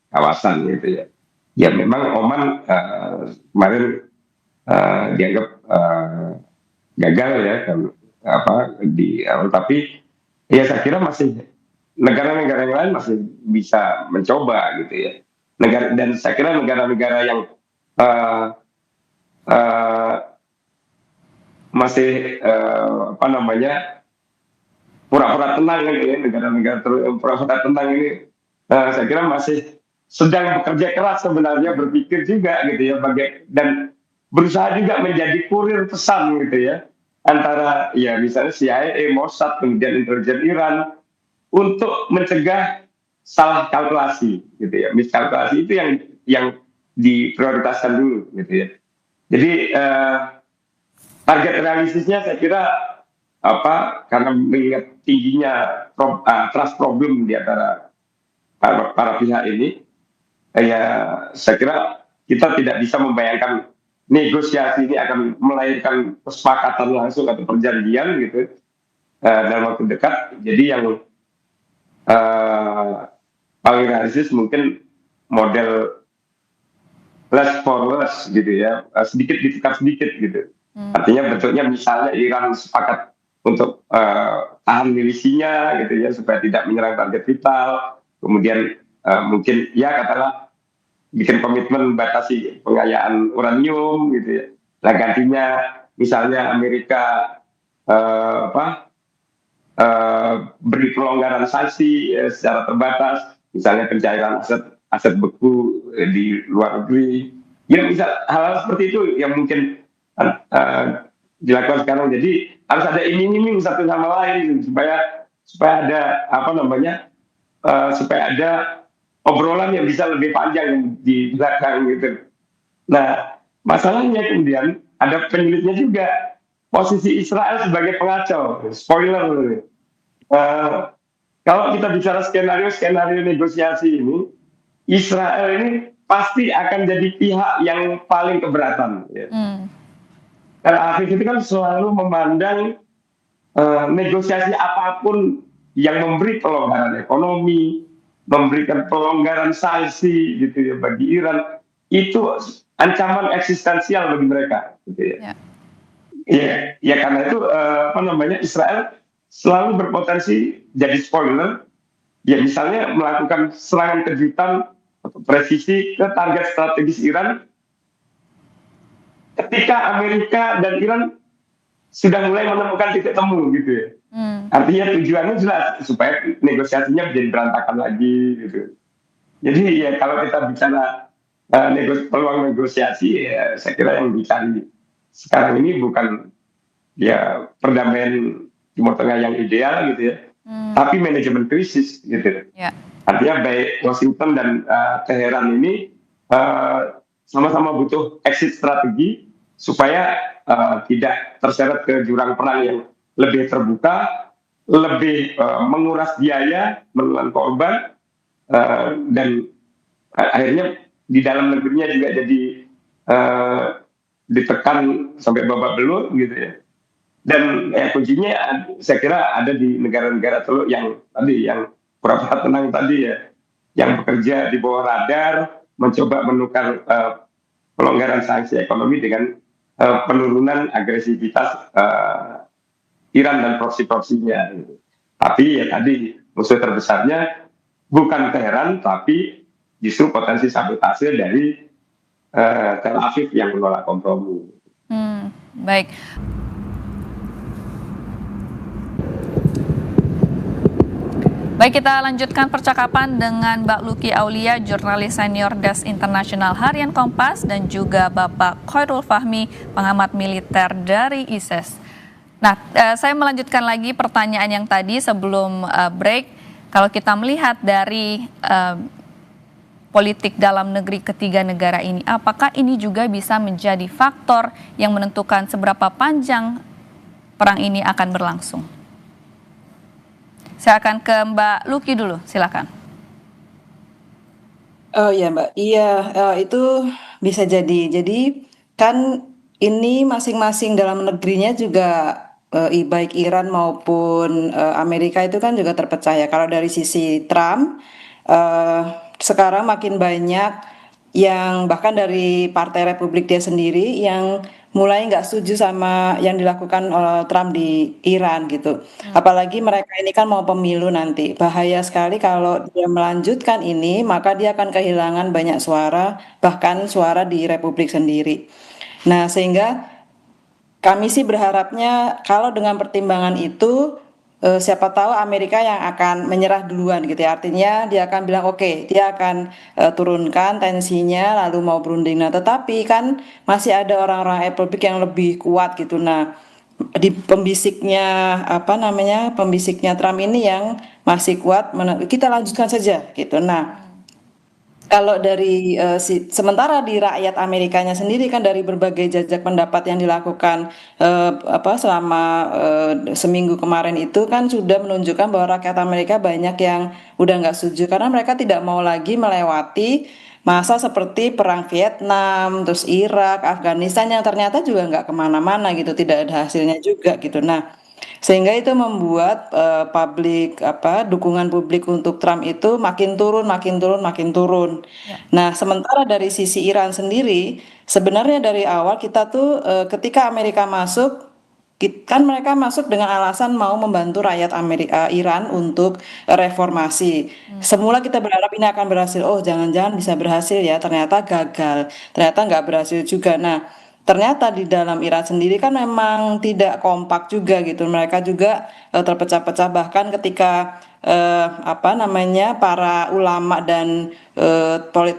kawasan gitu ya. Ya memang Oman kemarin dianggap gagal ya di tapi ya saya kira masih negara-negara yang lain masih bisa mencoba gitu ya dan saya kira negara-negara yang uh, masih pura-pura tenang gitu ya, negara-negara pura-pura tenang ini saya kira masih sedang bekerja keras sebenarnya, berpikir juga gitu ya dan berusaha juga menjadi kurir pesan gitu ya antara ya misalnya CIA, Mossad, kemudian intelijen Iran untuk mencegah salah kalkulasi gitu ya, miskalkulasi itu yang diprioritaskan dulu gitu ya. Jadi target realistisnya saya kira karena melihat tingginya trust problem di antara para pihak ini, ya saya kira kita tidak bisa membayangkan negosiasi ini akan melahirkan kesepakatan langsung atau perjanjian gitu dalam waktu dekat. Jadi yang paling realistis mungkin model less for less gitu ya, sedikit ditukar sedikit gitu. Artinya bentuknya misalnya Iran sepakat untuk tahan milisinya gitu ya supaya tidak menyerang target vital, kemudian mungkin ya katakanlah bikin komitmen batasi pengayaan uranium gitu ya. Nah gantinya misalnya Amerika beri pelonggaran sanksi secara terbatas, misalnya pencairan aset beku di luar negeri. Ya misal hal-hal seperti itu yang mungkin dilakukan sekarang. Jadi harus ada iming-iming satu sama lain supaya ada supaya ada obrolan yang bisa lebih panjang di belakang gitu. Nah, masalahnya kemudian ada penyulitnya juga posisi Israel sebagai pengacau. Spoiler. Kalau kita bicara skenario negosiasi ini, Israel ini pasti akan jadi pihak yang paling keberatan. Ya. Karena Afif itu kan selalu memandang negosiasi apapun yang memberi pelonggaran ekonomi, memberikan pelonggaran sanksi gitu ya bagi Iran, itu ancaman eksistensial bagi mereka. Gitu ya. Ya karena itu Israel selalu berpotensi jadi spoiler. Ya misalnya melakukan serangan kejutan atau presisi ke target strategis Iran ketika Amerika dan Iran sudah mulai menemukan titik temu gitu ya. Artinya tujuannya jelas supaya negosiasinya menjadi berantakan lagi gitu. Jadi ya kalau kita bicara peluang negosiasi ya saya kira yang dicari sekarang ini bukan ya perdamaian Timur Tengah yang ideal gitu ya, tapi manajemen krisis gitu. Artinya baik Washington dan Teheran ini sama-sama butuh exit strategi supaya tidak terseret ke jurang perang yang lebih terbuka, lebih menguras biaya, menelan korban, dan akhirnya di dalam negerinya juga jadi ditekan sampai babak belur gitu ya. Dan kuncinya saya kira ada di negara-negara teluk yang tadi, yang pura-pura tenang tadi ya, yang bekerja di bawah radar, mencoba menukar pelonggaran sanksi ekonomi dengan penurunan agresivitas Iran dan proksi-proksinya. Gitu. Tapi ya tadi musuh terbesarnya bukan Teheran, tapi justru potensi sabotase dari Tel Aviv yang menolak kompromi. Baik. Baik, kita lanjutkan percakapan dengan Mbak Luki Aulia, jurnalis senior Desk Internasional Harian Kompas, dan juga Bapak Khairul Fahmi, pengamat militer dari ISIS. Nah, saya melanjutkan lagi pertanyaan yang tadi sebelum break. Kalau kita melihat dari politik dalam negeri ketiga negara ini, apakah ini juga bisa menjadi faktor yang menentukan seberapa panjang perang ini akan berlangsung? Saya akan ke Mbak Luki dulu, silakan. Oh iya Mbak, iya itu bisa jadi. Jadi kan ini masing-masing dalam negerinya juga baik Iran maupun Amerika itu kan juga terpecah ya. Kalau dari sisi Trump, sekarang makin banyak yang bahkan dari Partai Republik dia sendiri yang mulai nggak setuju sama yang dilakukan oleh Trump di Iran gitu. Apalagi mereka ini kan mau pemilu nanti. Bahaya sekali kalau dia melanjutkan ini, maka dia akan kehilangan banyak suara, bahkan suara di Republik sendiri. Nah, sehingga kami sih berharapnya kalau dengan pertimbangan itu siapa tahu Amerika yang akan menyerah duluan gitu ya. Artinya dia akan bilang oke, dia akan turunkan tensinya lalu mau berunding. Nah, tetapi kan masih ada orang-orang Republik yang lebih kuat gitu. Nah, di pembisiknya apa namanya? Pembisiknya Trump ini yang masih kuat, kita lanjutkan saja gitu. Nah, kalau dari sementara di rakyat Amerikanya sendiri kan dari berbagai jajak pendapat yang dilakukan selama seminggu kemarin itu kan sudah menunjukkan bahwa rakyat Amerika banyak yang udah nggak setuju karena mereka tidak mau lagi melewati masa seperti perang Vietnam, terus Irak, Afghanistan yang ternyata juga nggak kemana-mana gitu, tidak ada hasilnya juga gitu. Nah, sehingga itu membuat dukungan publik untuk Trump itu makin turun, makin turun, makin turun. Ya. Nah, sementara dari sisi Iran sendiri, sebenarnya dari awal kita tuh ketika Amerika masuk, kan mereka masuk dengan alasan mau membantu rakyat Iran untuk reformasi. Semula kita berharap ini akan berhasil. Oh, jangan-jangan bisa berhasil ya. Ternyata gagal. Ternyata nggak berhasil juga. Nah, ternyata di dalam Iran sendiri kan memang tidak kompak juga gitu. Mereka juga terpecah-pecah bahkan ketika para ulama dan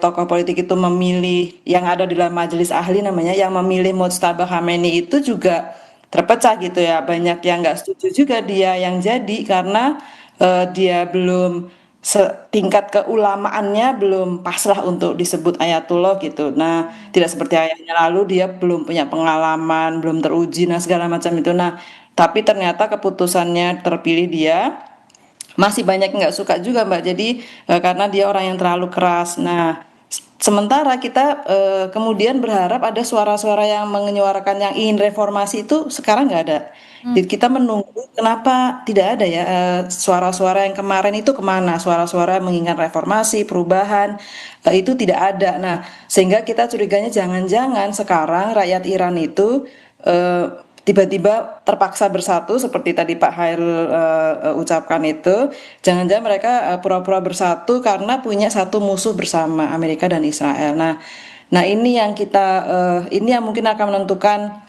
tokoh politik itu memilih yang ada di dalam majelis ahli namanya yang memilih Mujtaba Khamenei itu juga terpecah gitu ya. Banyak yang nggak setuju juga dia yang jadi karena dia belum tingkat keulamaannya belum paslah untuk disebut ayatullah gitu. Nah, tidak seperti ayahnya lalu dia belum punya pengalaman, belum teruji, nah segala macam itu. Nah, tapi ternyata keputusannya terpilih dia masih banyak yang nggak suka juga Mbak. Jadi karena dia orang yang terlalu keras. Nah, sementara kita kemudian berharap ada suara-suara yang menyuarakan yang ingin reformasi itu sekarang nggak ada. Jadi kita menunggu kenapa tidak ada ya suara-suara yang kemarin itu kemana? Suara-suara yang menginginkan reformasi, perubahan itu tidak ada. Nah, sehingga kita curiganya jangan-jangan sekarang rakyat Iran itu tiba-tiba terpaksa bersatu seperti tadi Pak Khairul ucapkan itu, jangan-jangan mereka pura-pura bersatu karena punya satu musuh bersama Amerika dan Israel. Nah ini yang ini yang mungkin akan menentukan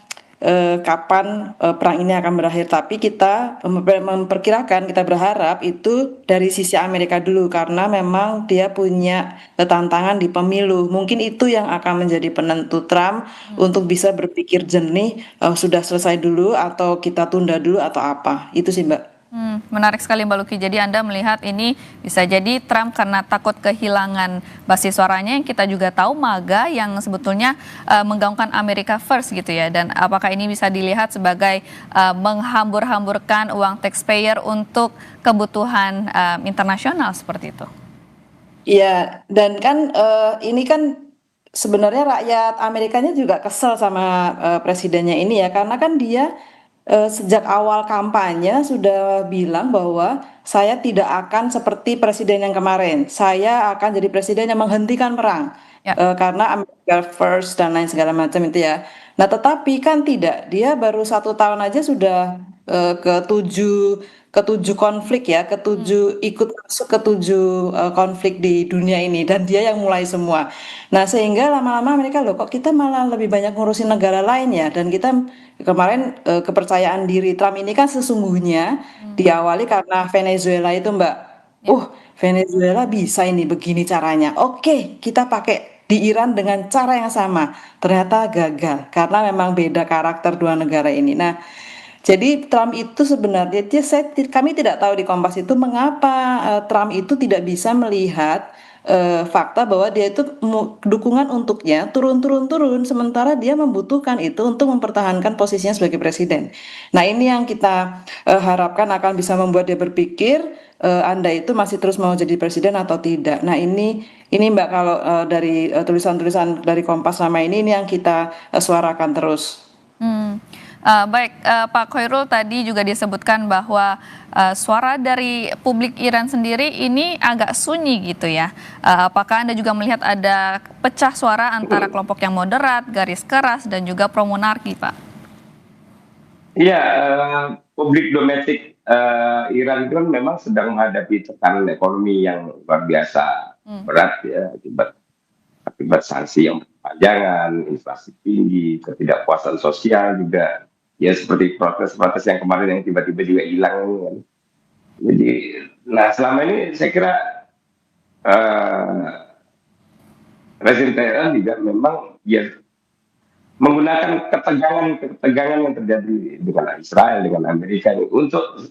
kapan perang ini akan berakhir. Tapi kita memperkirakan, kita berharap itu dari sisi Amerika dulu karena memang dia punya tantangan di pemilu. Mungkin itu yang akan menjadi penentu Trump untuk bisa berpikir jernih sudah selesai dulu atau kita tunda dulu atau apa. Itu sih Mbak. Menarik sekali Mbak Luki. Jadi Anda melihat ini bisa jadi Trump karena takut kehilangan basis suaranya yang kita juga tahu MAGA yang sebetulnya menggaungkan America First gitu ya. Dan apakah ini bisa dilihat sebagai menghambur-hamburkan uang taxpayer untuk kebutuhan internasional seperti itu? Iya, dan kan ini kan sebenarnya rakyat Amerikanya juga kesel sama presidennya ini ya, karena kan dia sejak awal kampanye sudah bilang bahwa saya tidak akan seperti presiden yang kemarin. Saya akan jadi presiden yang menghentikan perang. Ya. Karena America First dan lain segala macam itu ya. Nah, tetapi kan tidak. Dia baru 1 tahun aja sudah ketujuh konflik ya, ketujuh ikut masuk ketujuh konflik di dunia ini dan dia yang mulai semua. Nah, sehingga lama-lama mereka loh kok kita malah lebih banyak ngurusin negara lain ya, dan kita kemarin kepercayaan diri Trump ini kan sesungguhnya diawali karena Venezuela itu Mbak. Venezuela bisa ini begini caranya. Oke, kita pakai di Iran dengan cara yang sama. Ternyata gagal karena memang beda karakter dua negara ini. Nah, jadi Trump itu sebenarnya kami tidak tahu di Kompas itu mengapa Trump itu tidak bisa melihat fakta bahwa dia itu dukungan untuknya turun sementara dia membutuhkan itu untuk mempertahankan posisinya sebagai presiden. Nah, ini yang kita harapkan akan bisa membuat dia berpikir Anda itu masih terus mau jadi presiden atau tidak. Nah, ini Mbak kalau dari tulisan-tulisan dari Kompas sama ini yang kita suarakan terus. Baik, Pak Khairul, tadi juga disebutkan bahwa suara dari publik Iran sendiri ini agak sunyi gitu ya. Apakah Anda juga melihat ada pecah suara antara kelompok yang moderat, garis keras, dan juga pro-monarki, Pak? Iya, publik domestik Iran itu kan memang sedang menghadapi tekanan ekonomi yang luar biasa berat ya akibat sanksi yang berkepanjangan, inflasi tinggi, ketidakpuasan sosial juga. Ya seperti protes-protes yang kemarin yang tiba-tiba juga hilang kan. Jadi, nah selama ini saya kira rezim Tehran juga memang ya menggunakan ketegangan yang terjadi dengan Israel, dengan Amerika ini untuk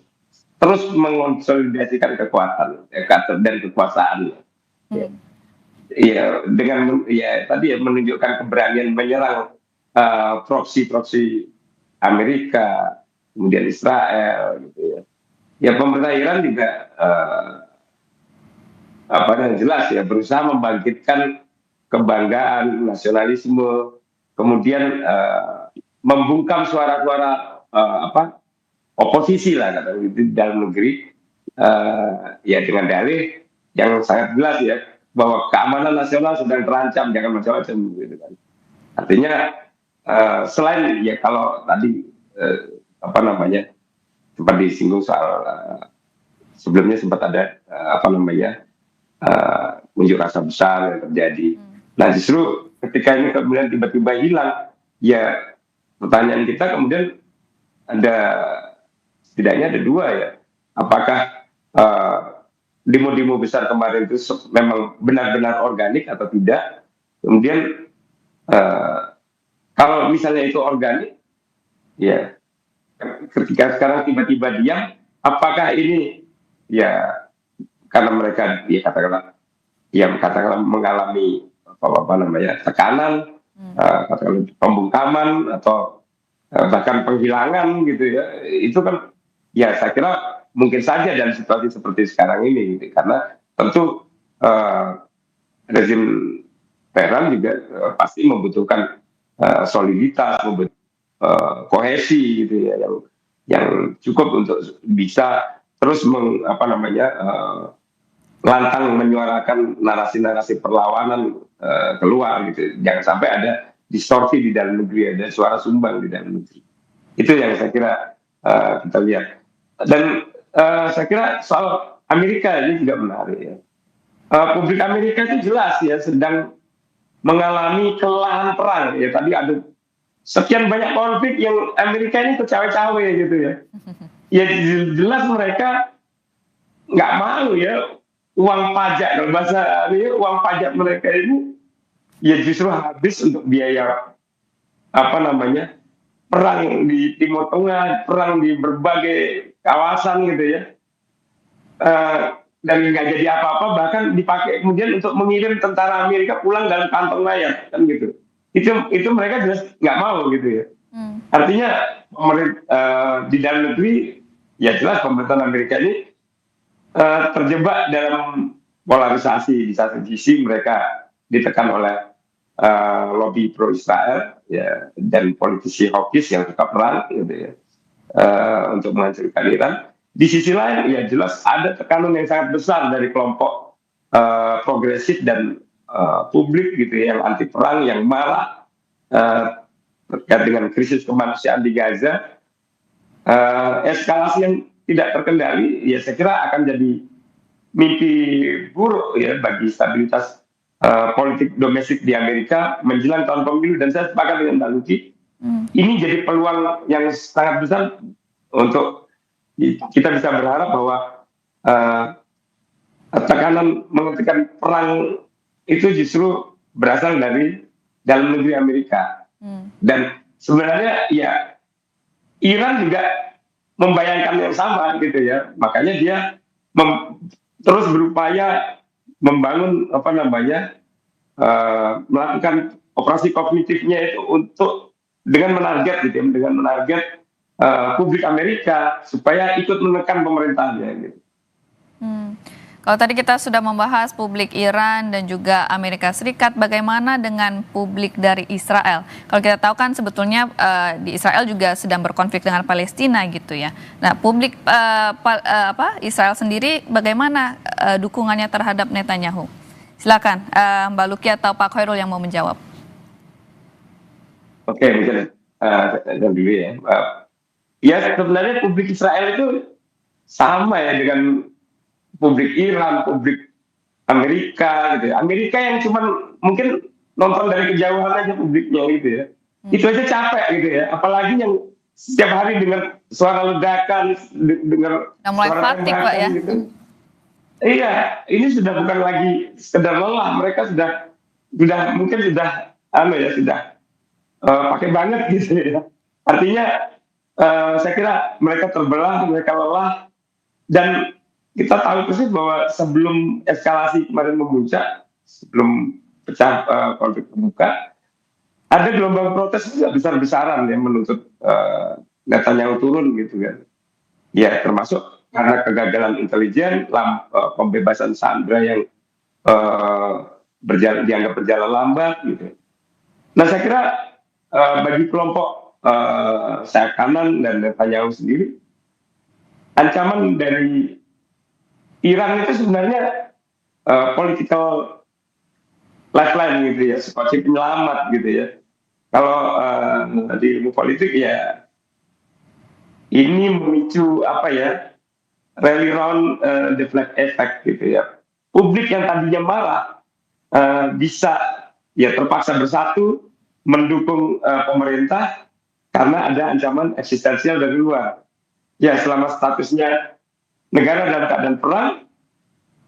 terus mengonsolidasikan kekuatan dan kekuasaan. Ya, dengan ya tadi ya menunjukkan keberanian menyerang proksi-proksi Amerika, kemudian Israel, gitu ya. Ya pemerintah Iran juga yang jelas ya berusaha membangkitkan kebanggaan, nasionalisme, kemudian membungkam suara-suara oposisi lah kata di dalam negeri, ya dengan dalih yang sangat jelas ya bahwa keamanan nasional sedang terancam, jangan macam-macam gitu kan. Artinya selain ya kalau tadi sempat disinggung soal sebelumnya sempat ada unjuk rasa besar yang terjadi. Nah justru ketika ini kemudian tiba-tiba hilang, ya pertanyaan kita kemudian setidaknya ada dua ya. Apakah demo-demo besar kemarin itu memang benar-benar organik atau tidak? Kemudian kalau misalnya itu organik, ya ketika sekarang tiba-tiba diam, apakah ini ya karena mereka ya katakanlah mengalami tekanan, katakanlah pembungkaman atau bahkan penghilangan gitu ya, itu kan ya saya kira mungkin saja dalam situasi seperti sekarang ini gitu. Karena tentu rezim Tehran juga pasti membutuhkan soliditas, kohesi gitu ya yang cukup untuk bisa terus lantang menyuarakan narasi-narasi perlawanan keluar gitu. Jangan sampai ada distorsi di dalam negeri, ada suara sumbang di dalam negeri. Itu yang saya kira kita lihat. Dan saya kira soal Amerika ini juga menarik ya. Publik Amerika itu jelas ya sedang mengalami kelelahan perang ya. Tadi ada sekian banyak konflik yang Amerika ini cawe-cawe gitu ya. Ya jelas mereka nggak mau ya uang pajak, kalau bahasa ini uang pajak mereka ini ya justru habis untuk biaya perang di Timur Tengah, perang di berbagai kawasan gitu ya. Eh, dan nggak jadi apa-apa, bahkan dipakai kemudian untuk mengirim tentara Amerika pulang dalam kantong mayat kan gitu. Itu mereka jelas nggak mau gitu ya. Artinya di dalam negeri ya jelas pemerintahan Amerika ini terjebak dalam polarisasi. Di satu sisi mereka ditekan oleh lobby pro Israel ya, dan politisi hawkish yang suka perang gitu ya, untuk menghancurkan Iran. Di sisi lain ya jelas ada tekanan yang sangat besar dari kelompok progresif dan publik gitu ya, yang anti perang, yang marah terkait dengan krisis kemanusiaan di Gaza. Eskalasi yang tidak terkendali ya saya kira akan jadi mimpi buruk ya bagi stabilitas politik domestik di Amerika menjelang tahun pemilu. Dan saya sepakat dengan Mbak Lucy, ini jadi peluang yang sangat besar untuk kita bisa berharap bahwa tekanan menghentikan perang itu justru berasal dari dalam negeri Amerika. Dan sebenarnya ya Iran juga membayangkan yang sama gitu ya, makanya dia terus berupaya membangun melakukan operasi kognitifnya itu untuk dengan menarget gitu ya, dengan menarget publik Amerika supaya ikut menekan pemerintahnya gitu. Kalau tadi kita sudah membahas publik Iran dan juga Amerika Serikat, bagaimana dengan publik dari Israel? Kalau kita tahu kan sebetulnya di Israel juga sedang berkonflik dengan Palestina gitu ya. Nah, publik Israel sendiri bagaimana dukungannya terhadap Netanyahu? Silakan Mbak Luki atau Pak Khairul yang mau menjawab. Oke, mungkin dulu ya. Ya sebenarnya publik Israel itu sama ya dengan publik Iran, publik Amerika gitu ya. Amerika yang cuma mungkin nonton dari kejauhan aja publiknya gitu ya. Itu aja capek gitu ya. Apalagi yang setiap hari dengar suara ledakan, dengar suara tembakan ya. Gitu. Iya, ini sudah bukan lagi sekedar lelah. Mereka sudah pakai banget gitu ya. Artinya saya kira mereka terbelah, mereka lelah, dan kita tahu persis bahwa sebelum eskalasi kemarin memuncak, sebelum pecah konflik terbuka, ada gelombang protes juga besar-besaran yang menuntut Netanyahu turun gitu kan. Ya termasuk karena kegagalan intelijen, pembebasan sandera yang dianggap berjalan lambat gitu. Nah saya kira bagi kelompok sayap kanan dan Netanyahu sendiri, ancaman dari Iran itu sebenarnya political lifeline gitu ya, seperti penyelamat gitu ya. Kalau di ilmu politik ya ini memicu rally round the flag effect gitu ya. Publik yang tadinya marah bisa ya terpaksa bersatu mendukung pemerintah karena ada ancaman eksistensial dari luar. Ya selama statusnya negara dalam keadaan perang,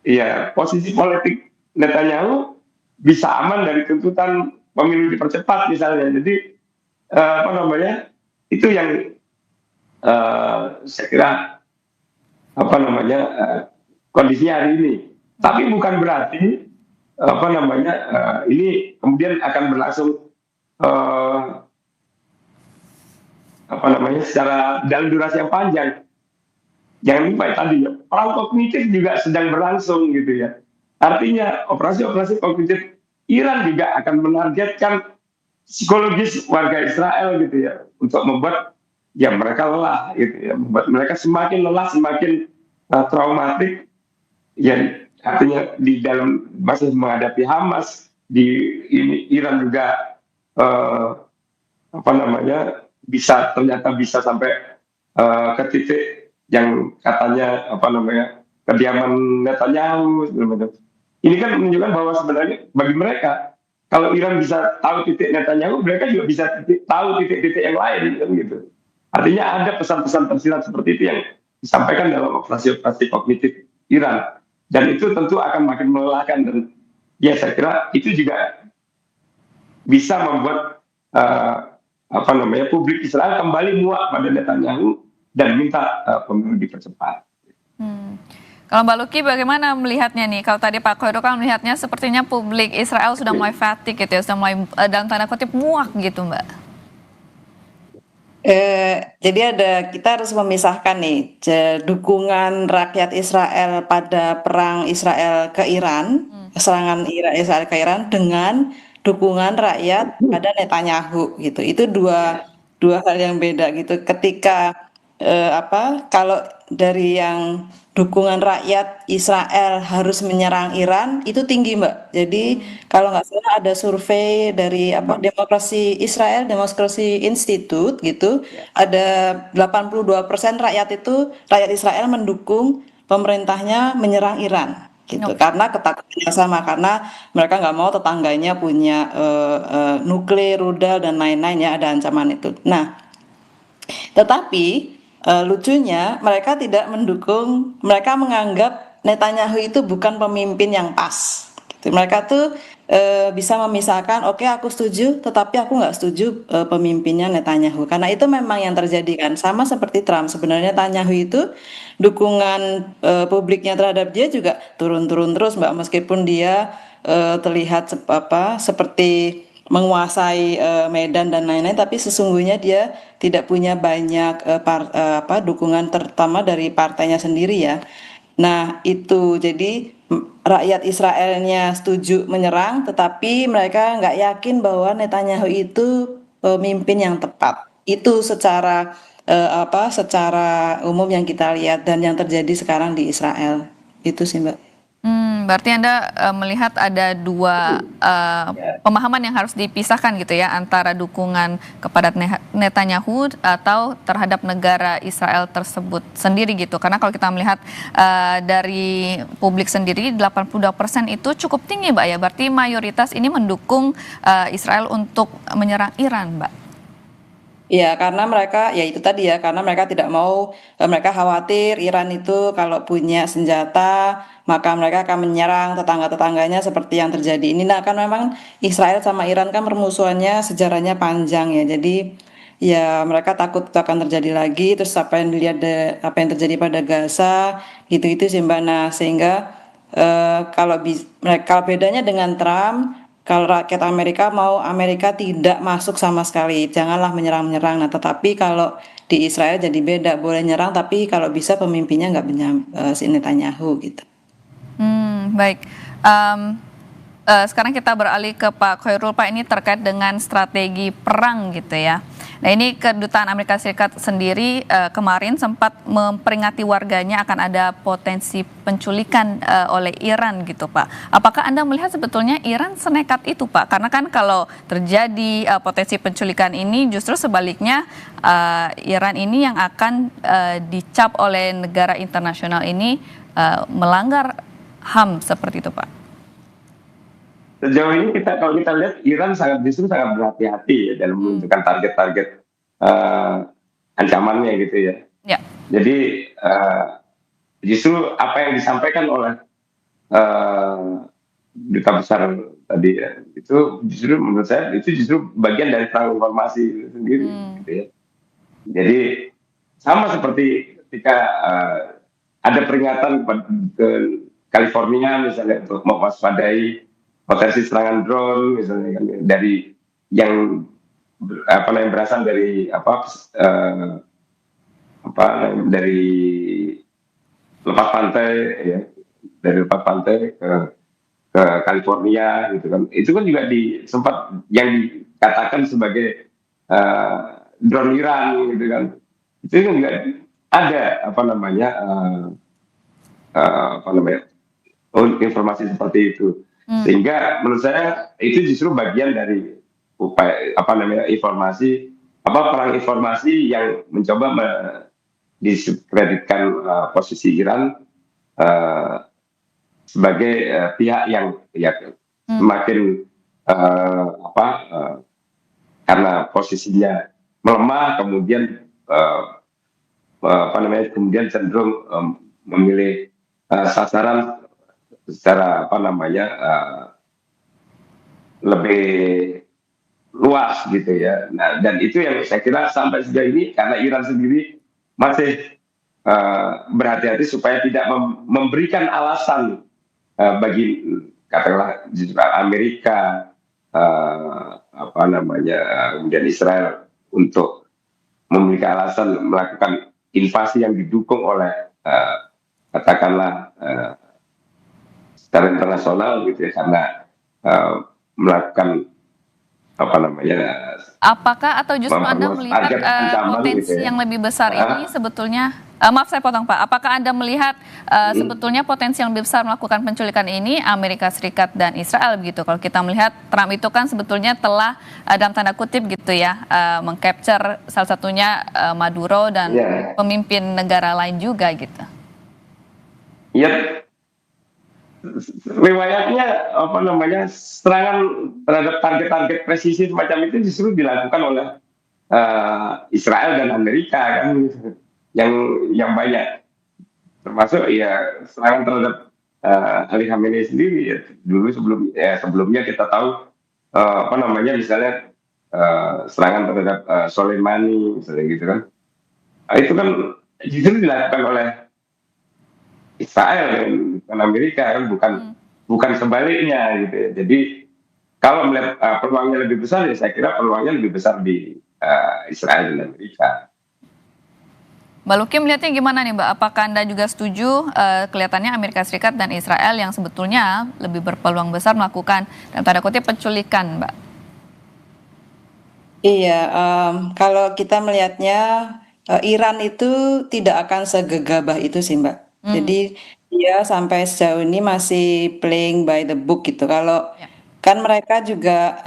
ya posisi politik Netanyahu bisa aman dari tuntutan pemilu dipercepat misalnya. Jadi itu yang saya kira kondisinya hari ini. Tapi bukan berarti ini kemudian akan berlangsung secara dalam durasi yang panjang. Jangan lupa tadi ya, perang kognitif juga sedang berlangsung gitu ya. Artinya operasi-operasi kognitif Iran juga akan menargetkan psikologis warga Israel gitu ya, untuk membuat ya mereka lelah gitu ya, membuat mereka semakin lelah, semakin traumatik. Ya artinya di dalam masih menghadapi Hamas, Iran juga ternyata bisa sampai ke titik yang katanya kediaman Netanyahu. Ini kan menunjukkan bahwa sebenarnya bagi mereka, kalau Iran bisa tahu titik Netanyahu, mereka juga bisa tahu titik-titik yang lain kan gitu. Artinya ada pesan-pesan tersirat seperti itu yang disampaikan dalam operasi-operasi kognitif Iran, dan itu tentu akan makin melelahkan. Dan ya saya kira itu juga bisa membuat publik Israel kembali muak pada Netanyahu dan minta pemilu dipercepat. Hmm. Kalau Mbak Luki bagaimana melihatnya nih? Kalau tadi Pak Khairul kan melihatnya sepertinya publik Israel sudah mulai fatigue gitu ya, sudah mulai dalam tanda kutip muak gitu Mbak. Jadi kita harus memisahkan nih dukungan rakyat Israel pada perang Israel ke Iran, serangan Israel ke Iran dengan dukungan rakyat pada Netanyahu gitu. Itu dua dua hal yang beda gitu. Ketika kalau dari yang dukungan rakyat Israel harus menyerang Iran itu tinggi Mbak. Jadi kalau nggak salah ada survei dari Demokrasi Israel, Demokrasi Institute gitu, ada 82% rakyat Israel mendukung pemerintahnya menyerang Iran gitu Oke. karena ketakutannya sama karena mereka nggak mau tetangganya punya nuklir, rudal dan lain-lain ya ada ancaman itu. Nah, tetapi lucunya mereka tidak mendukung, mereka menganggap Netanyahu itu bukan pemimpin yang pas. Gitu. Mereka tuh bisa memisahkan, oke aku setuju, tetapi aku nggak setuju pemimpinnya Netanyahu. Karena itu memang yang terjadi kan, sama seperti Trump. Sebenarnya Netanyahu itu dukungan publiknya terhadap dia juga turun-turun terus, Mbak, meskipun dia terlihat seperti menguasai Medan dan lain-lain, tapi sesungguhnya dia tidak punya banyak dukungan terutama dari partainya sendiri ya. Nah, itu jadi rakyat Israelnya setuju menyerang, tetapi mereka nggak yakin bahwa Netanyahu itu pemimpin yang tepat. Itu secara umum yang kita lihat dan yang terjadi sekarang di Israel. Itu sih, Mbak. Berarti Anda melihat ada dua pemahaman yang harus dipisahkan gitu ya antara dukungan kepada Netanyahu atau terhadap negara Israel tersebut sendiri gitu. Karena kalau kita melihat dari publik sendiri 82% itu cukup tinggi Mbak ya. Berarti mayoritas ini mendukung Israel untuk menyerang Iran Mbak. Iya, karena mereka ya itu tadi ya, karena mereka tidak mau, mereka khawatir Iran itu kalau punya senjata, maka mereka akan menyerang tetangga-tetangganya seperti yang terjadi ini. Nah, kan memang Israel sama Iran kan permusuhannya sejarahnya panjang ya. Jadi ya mereka takut itu akan terjadi lagi. Terus apa yang terjadi pada Gaza, gitu-gitu sih Mbak. Nah, sehingga kalau bedanya dengan Trump, kalau rakyat Amerika mau Amerika tidak masuk sama sekali, janganlah menyerang-menyerang. Nah, tetapi kalau di Israel jadi beda, boleh nyerang, tapi kalau bisa pemimpinnya nggak si Netanyahu gitu. Baik. Sekarang kita beralih ke Pak Khairul. Pak, ini terkait dengan strategi perang gitu ya. Nah, ini Kedutaan Amerika Serikat sendiri kemarin sempat memperingati warganya akan ada potensi penculikan oleh Iran gitu Pak. Apakah Anda melihat sebetulnya Iran senekat itu Pak? Karena kan kalau terjadi potensi penculikan ini justru sebaliknya Iran ini yang akan dicap oleh negara internasional ini melanggar HAM seperti itu Pak. Sejauh ini kalau kita lihat Iran justru sangat berhati-hati ya dalam menentukan target-target ancamannya gitu ya. Ya. Jadi justru apa yang disampaikan oleh duta besar tadi ya, itu justru menurut saya itu justru bagian dari perang informasi sendiri gitu ya. Jadi sama seperti ketika ada peringatan ke California misalnya untuk mewaspadai potensi serangan drone misalnya kan, dari yang berasal dari dari lepas pantai ya, dari lepas pantai ke California gitu kan, itu kan juga sempat yang dikatakan sebagai drone Iran gitu kan, itu kan juga ada informasi seperti itu. Sehingga menurut saya itu justru bagian dari upaya informasi perang informasi yang mencoba diskreditkan posisi Iran sebagai pihak yang ya semakin karena posisinya melemah kemudian kemudian cenderung memilih sasaran secara lebih luas gitu ya. Nah, dan itu yang saya kira sampai sejauh ini karena Iran sendiri masih berhati-hati supaya tidak memberikan alasan bagi katakanlah Amerika, apa namanya, kemudian Israel untuk memiliki alasan melakukan invasi yang didukung oleh katakanlah secara internasional gitu ya, karena melakukan apa namanya, Apakah atau justru Anda memperluas melihat target ancaman gitu potensi ya. yang lebih besar ini sebetulnya, maaf saya potong Pak, apakah Anda melihat sebetulnya potensi yang lebih besar melakukan penculikan ini Amerika Serikat dan Israel begitu? Kalau kita melihat Trump itu kan sebetulnya telah dalam tanda kutip gitu ya mengcapture salah satunya Maduro dan Iya. pemimpin negara lain juga gitu. Ya, riwayatnya apa namanya, serangan terhadap target-target presisi semacam itu justru dilakukan oleh Israel dan Amerika kan, yang banyak, termasuk ya serangan terhadap Ali Khamenei sendiri ya. Dulu sebelumnya kita tahu apa namanya, misalnya serangan terhadap Soleimani misalnya gitu kan. Nah, itu kan justru dilakukan oleh Israel bukan Amerika kan, bukan sebaliknya gitu ya. Jadi kalau melihat peluangnya lebih besar, ya saya kira peluangnya lebih besar di Israel dan Amerika. Mbak Luki melihatnya gimana nih Mbak? Apakah Anda juga setuju kelihatannya Amerika Serikat dan Israel yang sebetulnya lebih berpeluang besar melakukan dalam tanda kutip penculikan Mbak? Iya, kalau kita melihatnya Iran itu tidak akan segegabah itu sih Mbak. Jadi dia sampai sejauh ini masih playing by the book gitu. Kalau Ya. kan mereka juga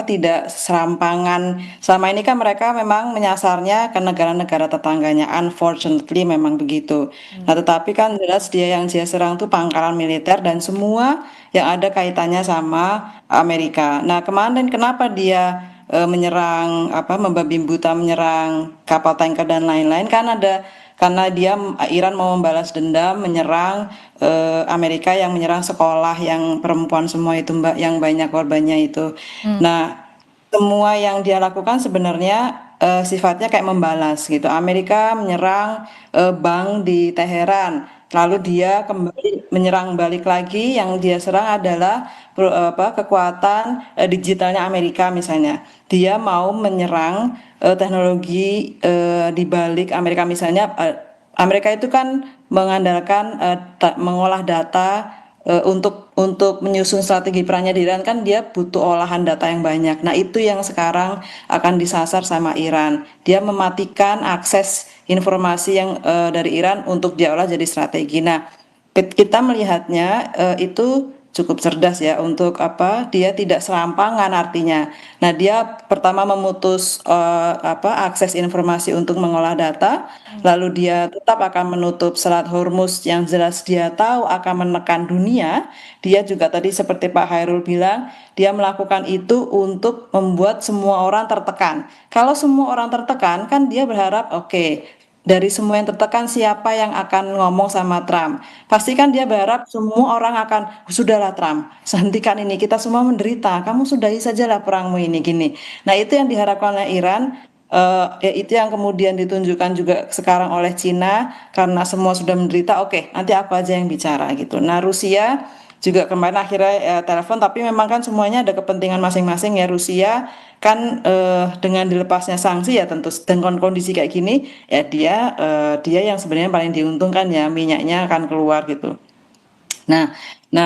tidak serampangan. Selama ini kan mereka memang menyasarnya ke negara-negara tetangganya. Unfortunately memang begitu. Nah, tetapi kan jelas yang dia serang tuh pangkalan militer dan semua yang ada kaitannya sama Amerika. Nah, kemarin kenapa dia menyerang membabi buta menyerang kapal tanker dan lain-lain kan ada karena Iran mau membalas dendam menyerang Amerika yang menyerang sekolah yang perempuan semua itu Mbak yang banyak korbannya itu. Nah, semua yang dia lakukan sebenarnya sifatnya kayak membalas gitu. Amerika menyerang bank di Teheran, lalu dia kembali menyerang balik lagi. Yang dia serang adalah kekuatan digitalnya Amerika misalnya. Dia mau menyerang teknologi di balik Amerika misalnya. Amerika itu kan mengandalkan mengolah data untuk menyusun strategi perannya di Iran kan dia butuh olahan data yang banyak. Nah, itu yang sekarang akan disasar sama Iran. Dia mematikan akses informasi yang dari Iran untuk diolah jadi strategi. Nah, kita melihatnya itu cukup cerdas ya untuk dia tidak serampangan artinya. Nah, dia pertama memutus akses informasi untuk mengolah data, lalu dia tetap akan menutup Selat Hormuz yang jelas dia tahu akan menekan dunia. Dia juga tadi seperti Pak Hairul bilang, dia melakukan itu untuk membuat semua orang tertekan. Kalau semua orang tertekan kan dia berharap oke, dari semua yang tertekan siapa yang akan ngomong sama Trump? Pasti kan dia berharap semua orang akan, sudahlah Trump, hentikan ini, kita semua menderita, kamu sudahi sajalah perangmu ini gini. Nah, itu yang diharapkan oleh Iran, ya itu yang kemudian ditunjukkan juga sekarang oleh Cina, karena semua sudah menderita, oke, nanti aku aja yang bicara gitu. Nah, Rusia juga kemarin akhirnya telepon, tapi memang kan semuanya ada kepentingan masing-masing ya. Rusia kan dengan dilepasnya sanksi ya tentu dengan kondisi kayak gini ya dia yang sebenarnya paling diuntungkan ya, minyaknya akan keluar gitu. Nah,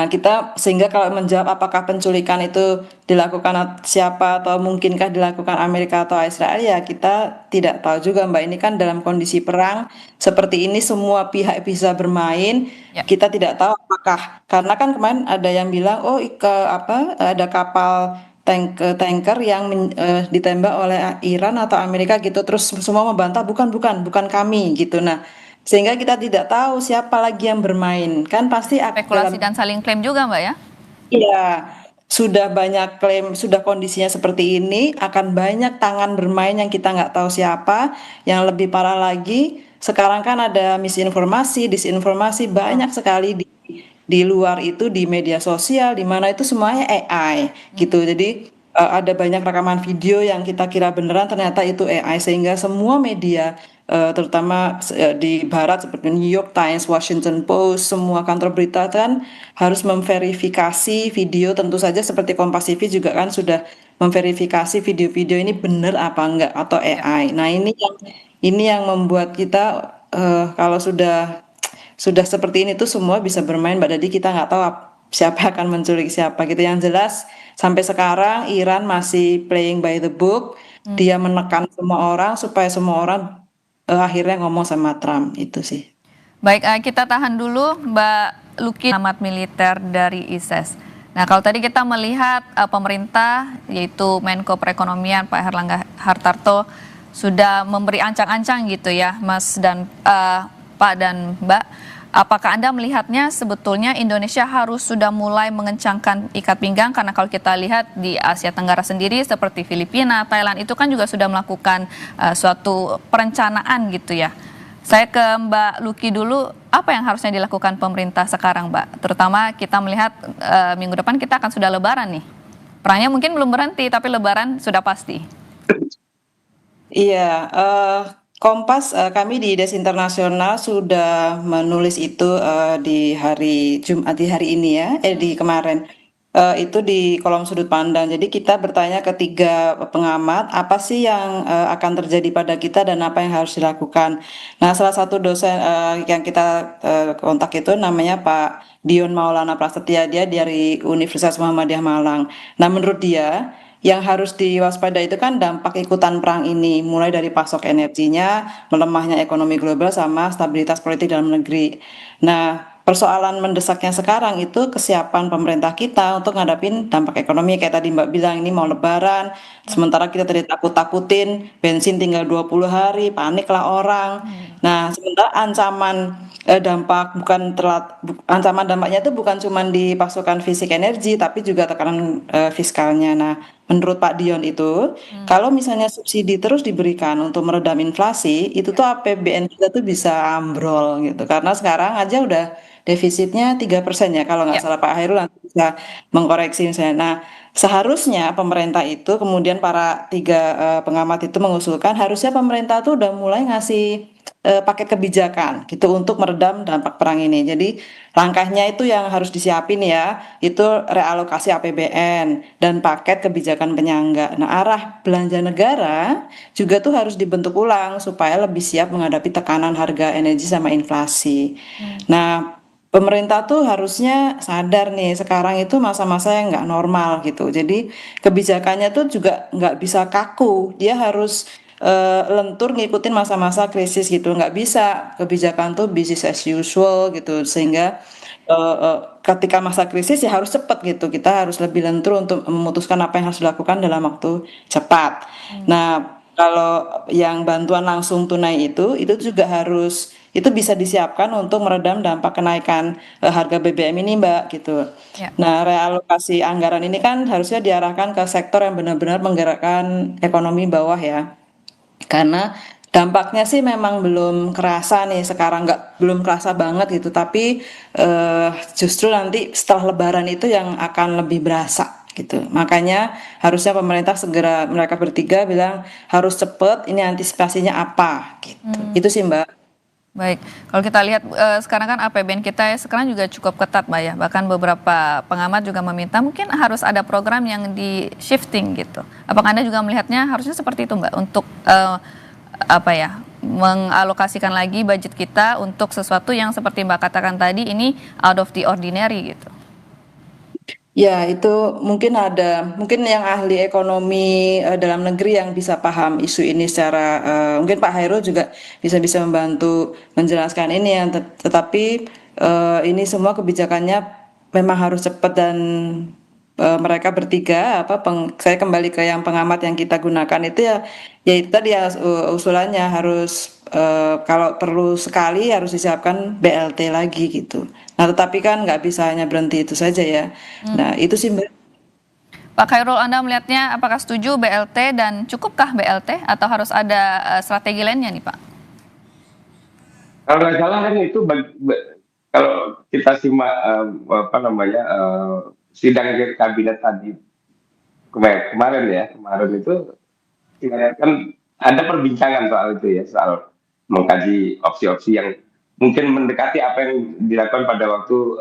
kita sehingga kalau menjawab apakah penculikan itu dilakukan siapa atau mungkinkah dilakukan Amerika atau Israel ya kita tidak tahu juga Mbak. Ini kan dalam kondisi perang seperti ini semua pihak bisa bermain. Ya. Kita tidak tahu apakah karena kan kemarin ada yang bilang ada kapal tanker yang ditembak oleh Iran atau Amerika gitu terus semua membantah bukan kami gitu. Nah, sehingga kita tidak tahu siapa lagi yang bermain. Kan pasti Spekulasi dan saling klaim juga Mbak ya? iya, sudah banyak klaim, sudah kondisinya seperti ini, akan banyak tangan bermain yang kita nggak tahu siapa. Yang lebih parah lagi, sekarang kan ada misinformasi, disinformasi banyak sekali di luar itu di media sosial, di mana itu semuanya AI gitu. Jadi ada banyak rekaman video yang kita kira beneran ternyata itu AI sehingga semua media terutama di barat seperti New York Times, Washington Post, semua kantor berita kan harus memverifikasi video tentu saja seperti Kompas TV juga kan sudah memverifikasi video-video ini benar apa enggak atau Ya. AI. Nah, ini yang membuat kita kalau sudah seperti ini tuh semua bisa bermain Mbak Dadi kita nggak tahu siapa akan menculik siapa gitu. Yang jelas sampai sekarang Iran masih playing by the book. Dia menekan semua orang supaya semua orang akhirnya ngomong sama Trump itu sih. Baik, kita tahan dulu Mbak Luki, pengamat militer dari ISES. Nah, kalau tadi kita melihat pemerintah, yaitu Menko Perekonomian Pak Airlangga Hartarto, sudah memberi ancang-ancang gitu ya, Mas dan Pak dan Mbak. Apakah Anda melihatnya sebetulnya Indonesia harus sudah mulai mengencangkan ikat pinggang? Karena kalau kita lihat di Asia Tenggara sendiri seperti Filipina, Thailand itu kan juga sudah melakukan suatu perencanaan gitu ya. Saya ke Mbak Luki dulu, apa yang harusnya dilakukan pemerintah sekarang, Mbak? Terutama kita melihat minggu depan kita akan sudah Lebaran nih. Perangnya mungkin belum berhenti, tapi Lebaran sudah pasti. Iya, Kompas kami di Des Internasional sudah menulis itu di hari Jumat di hari ini ya, di kemarin. Itu di kolom sudut pandang. Jadi kita bertanya ke 3 pengamat, apa sih yang akan terjadi pada kita dan apa yang harus dilakukan. Nah, salah satu dosen yang kita kontak itu namanya Pak Dion Maulana Prasetya, dia dari Universitas Muhammadiyah Malang. Nah, menurut dia yang harus diwaspadai itu kan dampak ikutan perang ini, mulai dari pasok energinya, melemahnya ekonomi global, sama stabilitas politik dalam negeri. Nah, persoalan mendesaknya sekarang itu kesiapan pemerintah kita untuk ngadapin dampak ekonomi kayak tadi Mbak bilang ini mau lebaran, sementara kita tadi takut-takutin bensin tinggal 20 hari, paniklah orang. Nah, sementara dampak bukan ancaman dampaknya itu bukan cuma di pasokan fisik energi tapi juga tekanan fiskalnya. Nah, menurut Pak Dion itu, kalau misalnya subsidi terus diberikan untuk meredam inflasi, itu tuh APBN kita tuh bisa ambrol gitu. Karena sekarang aja udah defisitnya 3% ya, kalau nggak Ya. salah Pak Hairul nanti bisa mengkoreksi misalnya. Nah, seharusnya pemerintah itu, kemudian para 3 pengamat itu mengusulkan, harusnya pemerintah tuh udah mulai ngasih paket kebijakan gitu untuk meredam dampak perang ini. Jadi langkahnya itu yang harus disiapin ya, itu realokasi APBN dan paket kebijakan penyangga. Nah, arah belanja negara juga tuh harus dibentuk ulang supaya lebih siap menghadapi tekanan harga energi sama inflasi. Nah, pemerintah tuh harusnya sadar nih, sekarang itu masa-masa yang nggak normal gitu. Jadi kebijakannya tuh juga nggak bisa kaku, dia harus lentur ngikutin masa-masa krisis gitu. Nggak bisa kebijakan tuh business as usual gitu, sehingga ketika masa krisis ya harus cepat gitu. Kita harus lebih lentur untuk memutuskan apa yang harus dilakukan dalam waktu cepat. Nah, kalau yang bantuan langsung tunai itu juga harus itu bisa disiapkan untuk meredam dampak kenaikan harga BBM ini, Mbak, gitu. Ya. Nah, realokasi anggaran ini kan harusnya diarahkan ke sektor yang benar-benar menggerakkan ekonomi bawah ya. Karena dampaknya sih memang belum kerasa nih sekarang belum kerasa banget gitu tapi justru nanti setelah Lebaran itu yang akan lebih berasa gitu. Makanya harusnya pemerintah segera mereka bertiga bilang harus cepet ini antisipasinya apa gitu. Itu sih Mbak. Baik, kalau kita lihat sekarang kan APBN kita sekarang juga cukup ketat, Mbak ya. Bahkan beberapa pengamat juga meminta mungkin harus ada program yang di shifting gitu. Apakah Anda juga melihatnya harusnya seperti itu, Mbak, untuk mengalokasikan lagi budget kita untuk sesuatu yang seperti Mbak katakan tadi ini out of the ordinary gitu. Ya, itu mungkin yang ahli ekonomi dalam negeri yang bisa paham isu ini secara, mungkin Pak Hairul juga bisa membantu menjelaskan ini ya, tetapi ini semua kebijakannya memang harus cepat dan mereka bertiga, saya kembali ke yang pengamat yang kita gunakan itu ya itu tadi ya usulannya harus kalau perlu sekali harus disiapkan BLT lagi gitu. Nah, tetapi kan nggak bisa hanya berhenti itu saja ya. Nah, itu sih Mbak. Pak Khairul, Anda melihatnya apakah setuju BLT dan cukupkah BLT atau harus ada strategi lainnya nih Pak? Kalau nggak salah kan itu kalau kita simak sidang kabinet tadi kemarin itu kan ada perbincangan soal itu ya, soal mengkaji opsi-opsi yang mungkin mendekati apa yang dilakukan pada waktu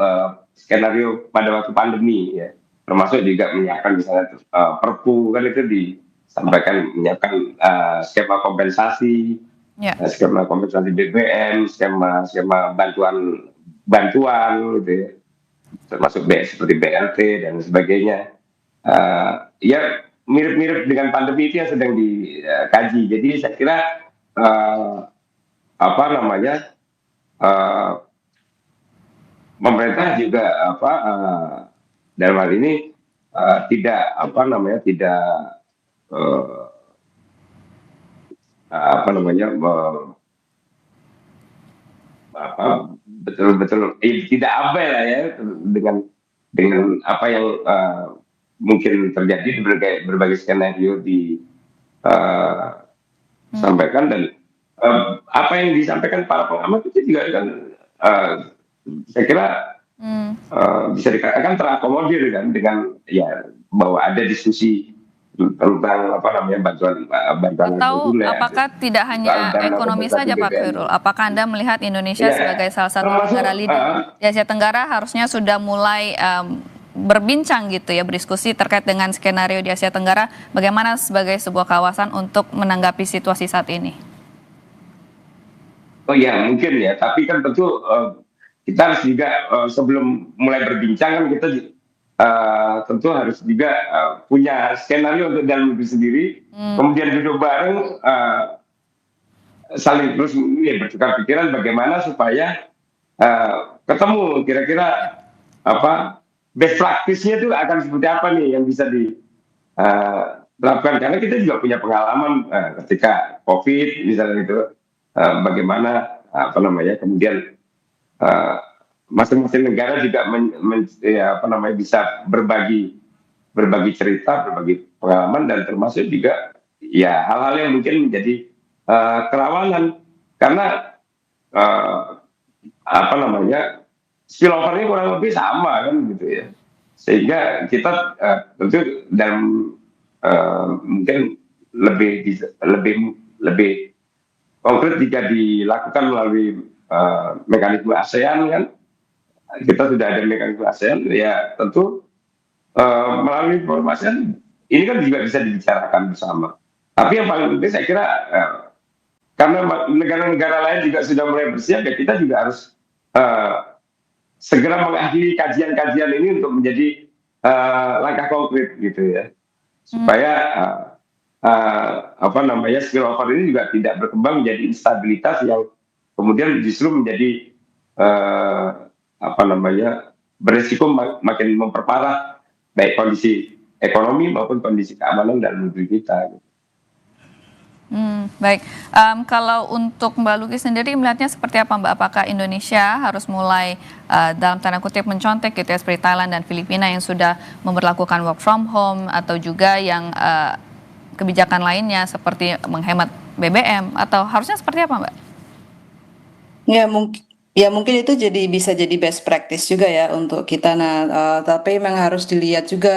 skenario pada waktu pandemi ya, termasuk juga menyiapkan misalnya Perpu kan itu disampaikan menyiapkan Ya. skema kompensasi BBM, skema bantuan gitu ya, termasuk seperti BLT dan sebagainya. Ya mirip-mirip dengan pandemi itu yang sedang dikaji. Jadi saya kira apa namanya pemerintah juga dalam hal ini tidak tidak betul-betul tidak abai lah ya dengan apa yang mungkin terjadi di berbagai skenario disampaikan dan apa yang disampaikan para pengamat itu juga kan saya kira bisa dikatakan terakomodir kan dengan ya bahwa ada diskusi tentang bantuan Atau reguler. apakah tidak hanya ekonomi saja Pak Khairul? Apakah Anda melihat Indonesia sebagai salah satu negara leading di Asia Tenggara harusnya sudah mulai berbincang gitu ya, berdiskusi terkait dengan skenario di Asia Tenggara, bagaimana sebagai sebuah kawasan untuk menanggapi situasi saat ini? Oh ya mungkin ya, tapi kan tentu kita harus juga sebelum mulai berbincang kan kita tentu harus juga punya skenario untuk dalam negeri sendiri, kemudian duduk bareng saling terus bertukar pikiran bagaimana supaya ketemu kira-kira best practice-nya itu akan seperti apa nih yang bisa dilakukan, karena kita juga punya pengalaman ketika COVID misalnya itu bagaimana kemudian masing-masing negara juga bisa berbagi cerita, berbagi pengalaman, dan termasuk juga ya hal-hal yang mungkin menjadi kerawanan karena spillover-nya kurang lebih sama kan gitu ya, sehingga kita tentu dalam mungkin lebih konkret jika dilakukan melalui mekanisme ASEAN kan. Kita sudah ada mekanisme ASEAN, ya tentu melalui forum ASEAN ini kan juga bisa dibicarakan bersama. Tapi yang paling penting saya kira karena negara-negara lain juga sudah mulai bersiap, ya kita juga harus segera mengakhiri kajian-kajian ini untuk menjadi langkah konkret gitu ya, supaya spillover ini juga tidak berkembang menjadi instabilitas yang kemudian justru menjadi beresiko makin memperparah baik kondisi ekonomi maupun kondisi keamanan dalam negeri kita. Baik, kalau untuk Mbak Luki sendiri melihatnya seperti apa Mbak? Apakah Indonesia harus mulai dalam tanda kutip mencontek gitu ya, seperti Thailand dan Filipina yang sudah memberlakukan work from home, atau juga yang kebijakan lainnya seperti menghemat BBM, atau harusnya seperti apa Mbak? Ya mungkin itu bisa jadi best practice juga ya untuk kita. Nah, tapi memang harus dilihat juga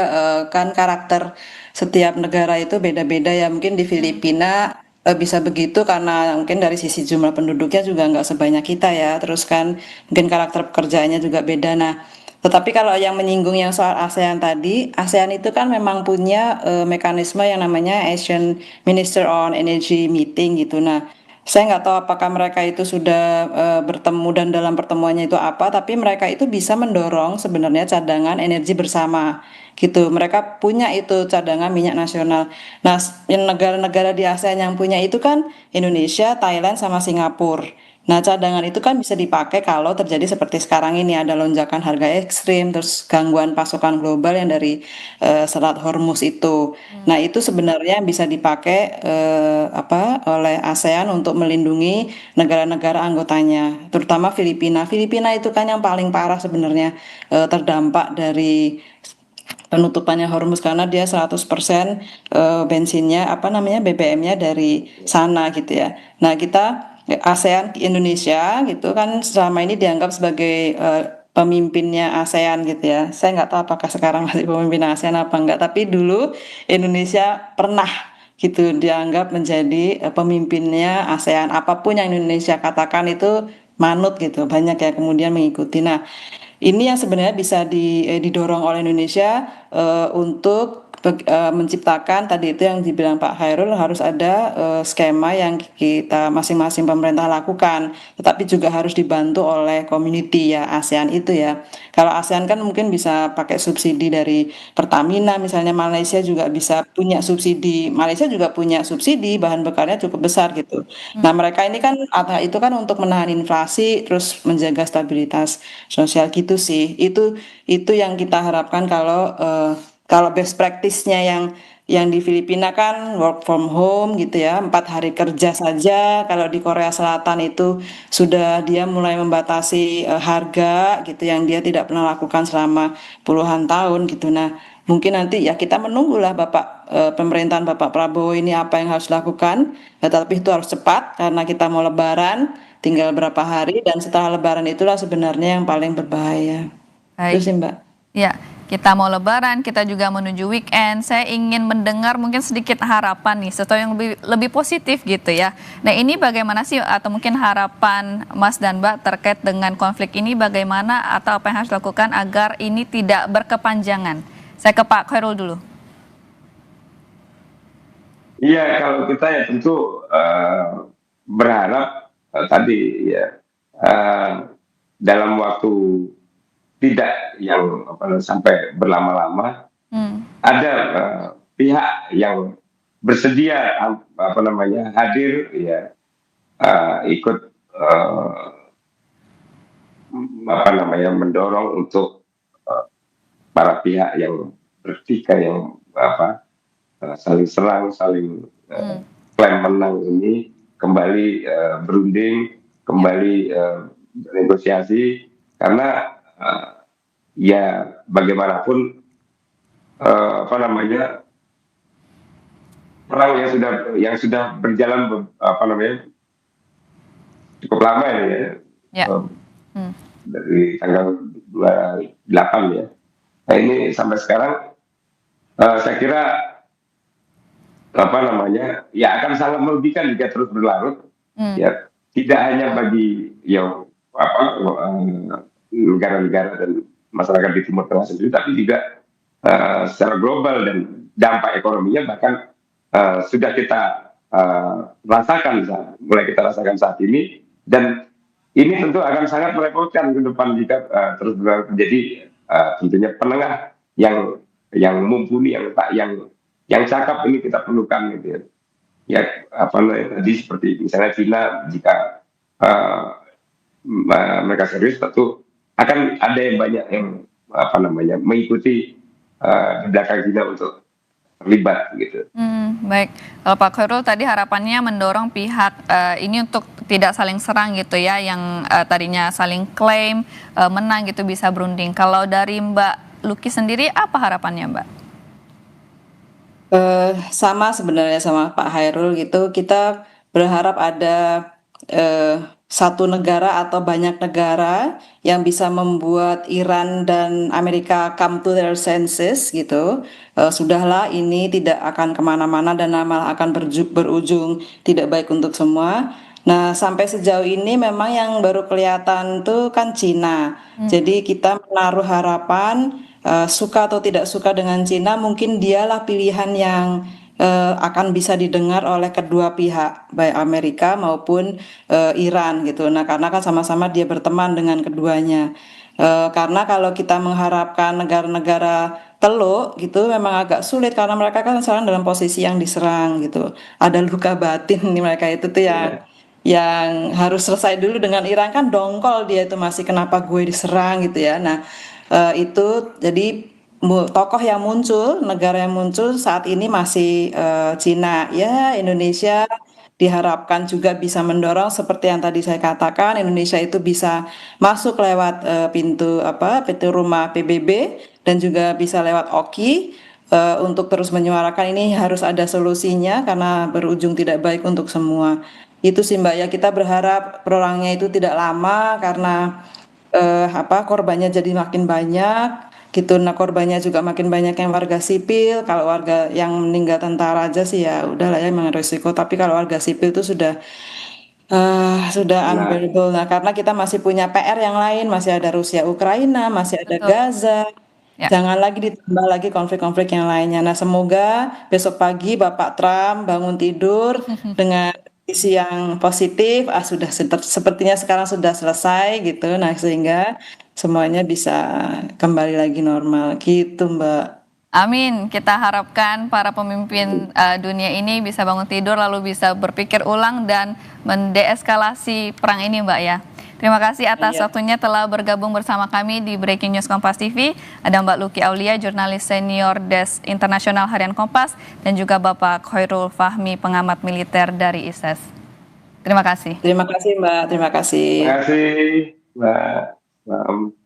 kan karakter setiap negara itu beda-beda ya. Mungkin di Filipina bisa begitu karena mungkin dari sisi jumlah penduduknya juga nggak sebanyak kita ya. Terus kan mungkin karakter pekerjaannya juga beda. Nah, tetapi kalau yang menyinggung yang soal ASEAN tadi, ASEAN itu kan memang punya mekanisme yang namanya Asian Minister on Energy Meeting gitu. Nah, saya nggak tahu apakah mereka itu sudah bertemu dan dalam pertemuannya itu apa, tapi mereka itu bisa mendorong sebenarnya cadangan energi bersama gitu. Mereka punya itu cadangan minyak nasional. Nah, negara-negara di ASEAN yang punya itu kan Indonesia, Thailand, sama Singapura. Nah, cadangan itu kan bisa dipakai kalau terjadi seperti sekarang ini ada lonjakan harga ekstrim, terus gangguan pasokan global yang dari Selat Hormuz itu. Nah, itu sebenarnya bisa dipakai oleh ASEAN untuk melindungi negara-negara anggotanya, terutama Filipina. Filipina itu kan yang paling parah sebenarnya terdampak dari penutupannya Hormuz karena dia 100% bensinnya BBM-nya dari sana gitu ya. Nah, kita ASEAN Indonesia gitu kan selama ini dianggap sebagai pemimpinnya ASEAN gitu ya. Saya nggak tahu apakah sekarang masih pemimpin ASEAN apa enggak, tapi dulu Indonesia pernah gitu dianggap menjadi pemimpinnya ASEAN. Apapun yang Indonesia katakan itu manut gitu. Banyak ya kemudian mengikuti. Nah, ini yang sebenarnya bisa didorong oleh Indonesia untuk menciptakan tadi itu yang dibilang Pak Khairul, harus ada skema yang kita masing-masing pemerintah lakukan, tetapi juga harus dibantu oleh community ya ASEAN itu ya. Kalau ASEAN kan mungkin bisa pakai subsidi dari Pertamina, misalnya Malaysia juga bisa punya subsidi, Malaysia juga punya subsidi bahan bakarnya cukup besar gitu. Nah, mereka ini kan itu kan untuk menahan inflasi terus menjaga stabilitas sosial gitu sih. Itu yang kita harapkan kalau best practice-nya yang di Filipina kan work from home gitu ya, 4 hari kerja saja. Kalau di Korea Selatan itu sudah dia mulai membatasi harga gitu yang dia tidak pernah lakukan selama puluhan tahun gitu. Nah, mungkin nanti ya kita menunggulah pemerintahan Bapak Prabowo ini apa yang harus dilakukan. Tetapi itu harus cepat karena kita mau Lebaran, tinggal berapa hari dan setelah Lebaran itulah sebenarnya yang paling berbahaya. Itu Baik. sih Mbak. Ya, kita mau Lebaran, kita juga menuju weekend. Saya ingin mendengar mungkin sedikit harapan nih, sesuatu yang lebih positif gitu ya. Nah, ini bagaimana sih atau mungkin harapan Mas dan Mbak terkait dengan konflik ini bagaimana atau apa yang harus dilakukan agar ini tidak berkepanjangan? Saya ke Pak Khairul dulu. Iya, kalau kita ya tentu berharap tadi ya eh, dalam waktu tidak yang sampai berlama-lama Hmm. ada pihak yang bersedia hadir ya ikut mendorong untuk eh, para pihak yang bertikai yang saling serang, saling klaim menang ini kembali berunding, kembali bernegosiasi karena ya bagaimanapun perang yang sudah berjalan cukup lama ini ya. Ya. Eh, Hmm. dari tanggal 28 ya. Nah ini sampai sekarang saya kira ya akan sangat merugikan jika terus berlarut ya tidak hanya bagi yang negara-negara dan masyarakat di Timur Tengah sendiri tapi juga secara global dan dampak ekonominya bahkan sudah kita mulai kita rasakan saat ini dan ini tentu akan sangat merepotkan ke depan jika terus berlarut. Jadi tentunya penengah yang mumpuni yang cakap ini kita perlukan gitu ya. Ya tadi seperti misalnya China jika mereka serius tentu akan ada yang banyak yang mengikuti di belakang China untuk terlibat gitu. Baik, kalau Pak Khairul tadi harapannya mendorong pihak ini untuk tidak saling serang gitu ya, yang tadinya saling klaim menang gitu bisa berunding. Kalau dari Mbak Luki sendiri apa harapannya Mbak? Sama sebenarnya sama Pak Hairul gitu, kita berharap ada satu negara atau banyak negara yang bisa membuat Iran dan Amerika come to their senses gitu. Sudahlah ini tidak akan kemana-mana dan malah akan berujung tidak baik untuk semua. Nah, sampai sejauh ini memang yang baru kelihatan tuh kan Cina. Jadi kita menaruh harapan suka atau tidak suka dengan Cina, mungkin dialah pilihan yang akan bisa didengar oleh kedua pihak, baik Amerika maupun Iran gitu. Nah, karena kan sama-sama dia berteman dengan keduanya. Karena kalau kita mengharapkan negara-negara teluk gitu memang agak sulit karena mereka kan sekarang dalam posisi yang diserang gitu. Ada luka batin di mereka itu tuh yang harus selesai dulu dengan Iran kan dongkol dia itu masih kenapa gue diserang gitu ya. Nah, itu jadi tokoh yang muncul, negara yang muncul saat ini masih Cina. Ya, Indonesia diharapkan juga bisa mendorong seperti yang tadi saya katakan, Indonesia itu bisa masuk lewat pintu rumah PBB dan juga bisa lewat OKI untuk terus menyuarakan ini harus ada solusinya karena berujung tidak baik untuk semua. Itu sih Mbak ya, kita berharap perangnya itu tidak lama karena korbannya jadi makin banyak gitu. Nah, korbannya juga makin banyak yang warga sipil. Kalau warga yang meninggal tentara aja sih ya udahlah ya memang risiko. Tapi kalau warga sipil itu sudah Benar. unbearable. Nah, karena kita masih punya PR yang lain, masih ada Rusia Ukraina, masih ada Betul. Gaza. Ya. Jangan lagi ditambah lagi konflik-konflik yang lainnya. Nah, semoga besok pagi Bapak Trump bangun tidur dengan visi yang positif. Sepertinya sekarang sudah selesai gitu. Nah, sehingga semuanya bisa kembali lagi normal gitu, Mbak. Amin. Kita harapkan para pemimpin dunia ini bisa bangun tidur lalu bisa berpikir ulang dan mendeeskalasi perang ini, Mbak ya. Terima kasih atas Iya. waktunya telah bergabung bersama kami di Breaking News Kompas TV. Ada Mbak Luki Aulia, jurnalis senior Desk Internasional Harian Kompas, dan juga Bapak Khairul Fahmi, pengamat militer dari ISES. Terima kasih. Terima kasih, Mbak. Terima kasih. Terima kasih, Mbak.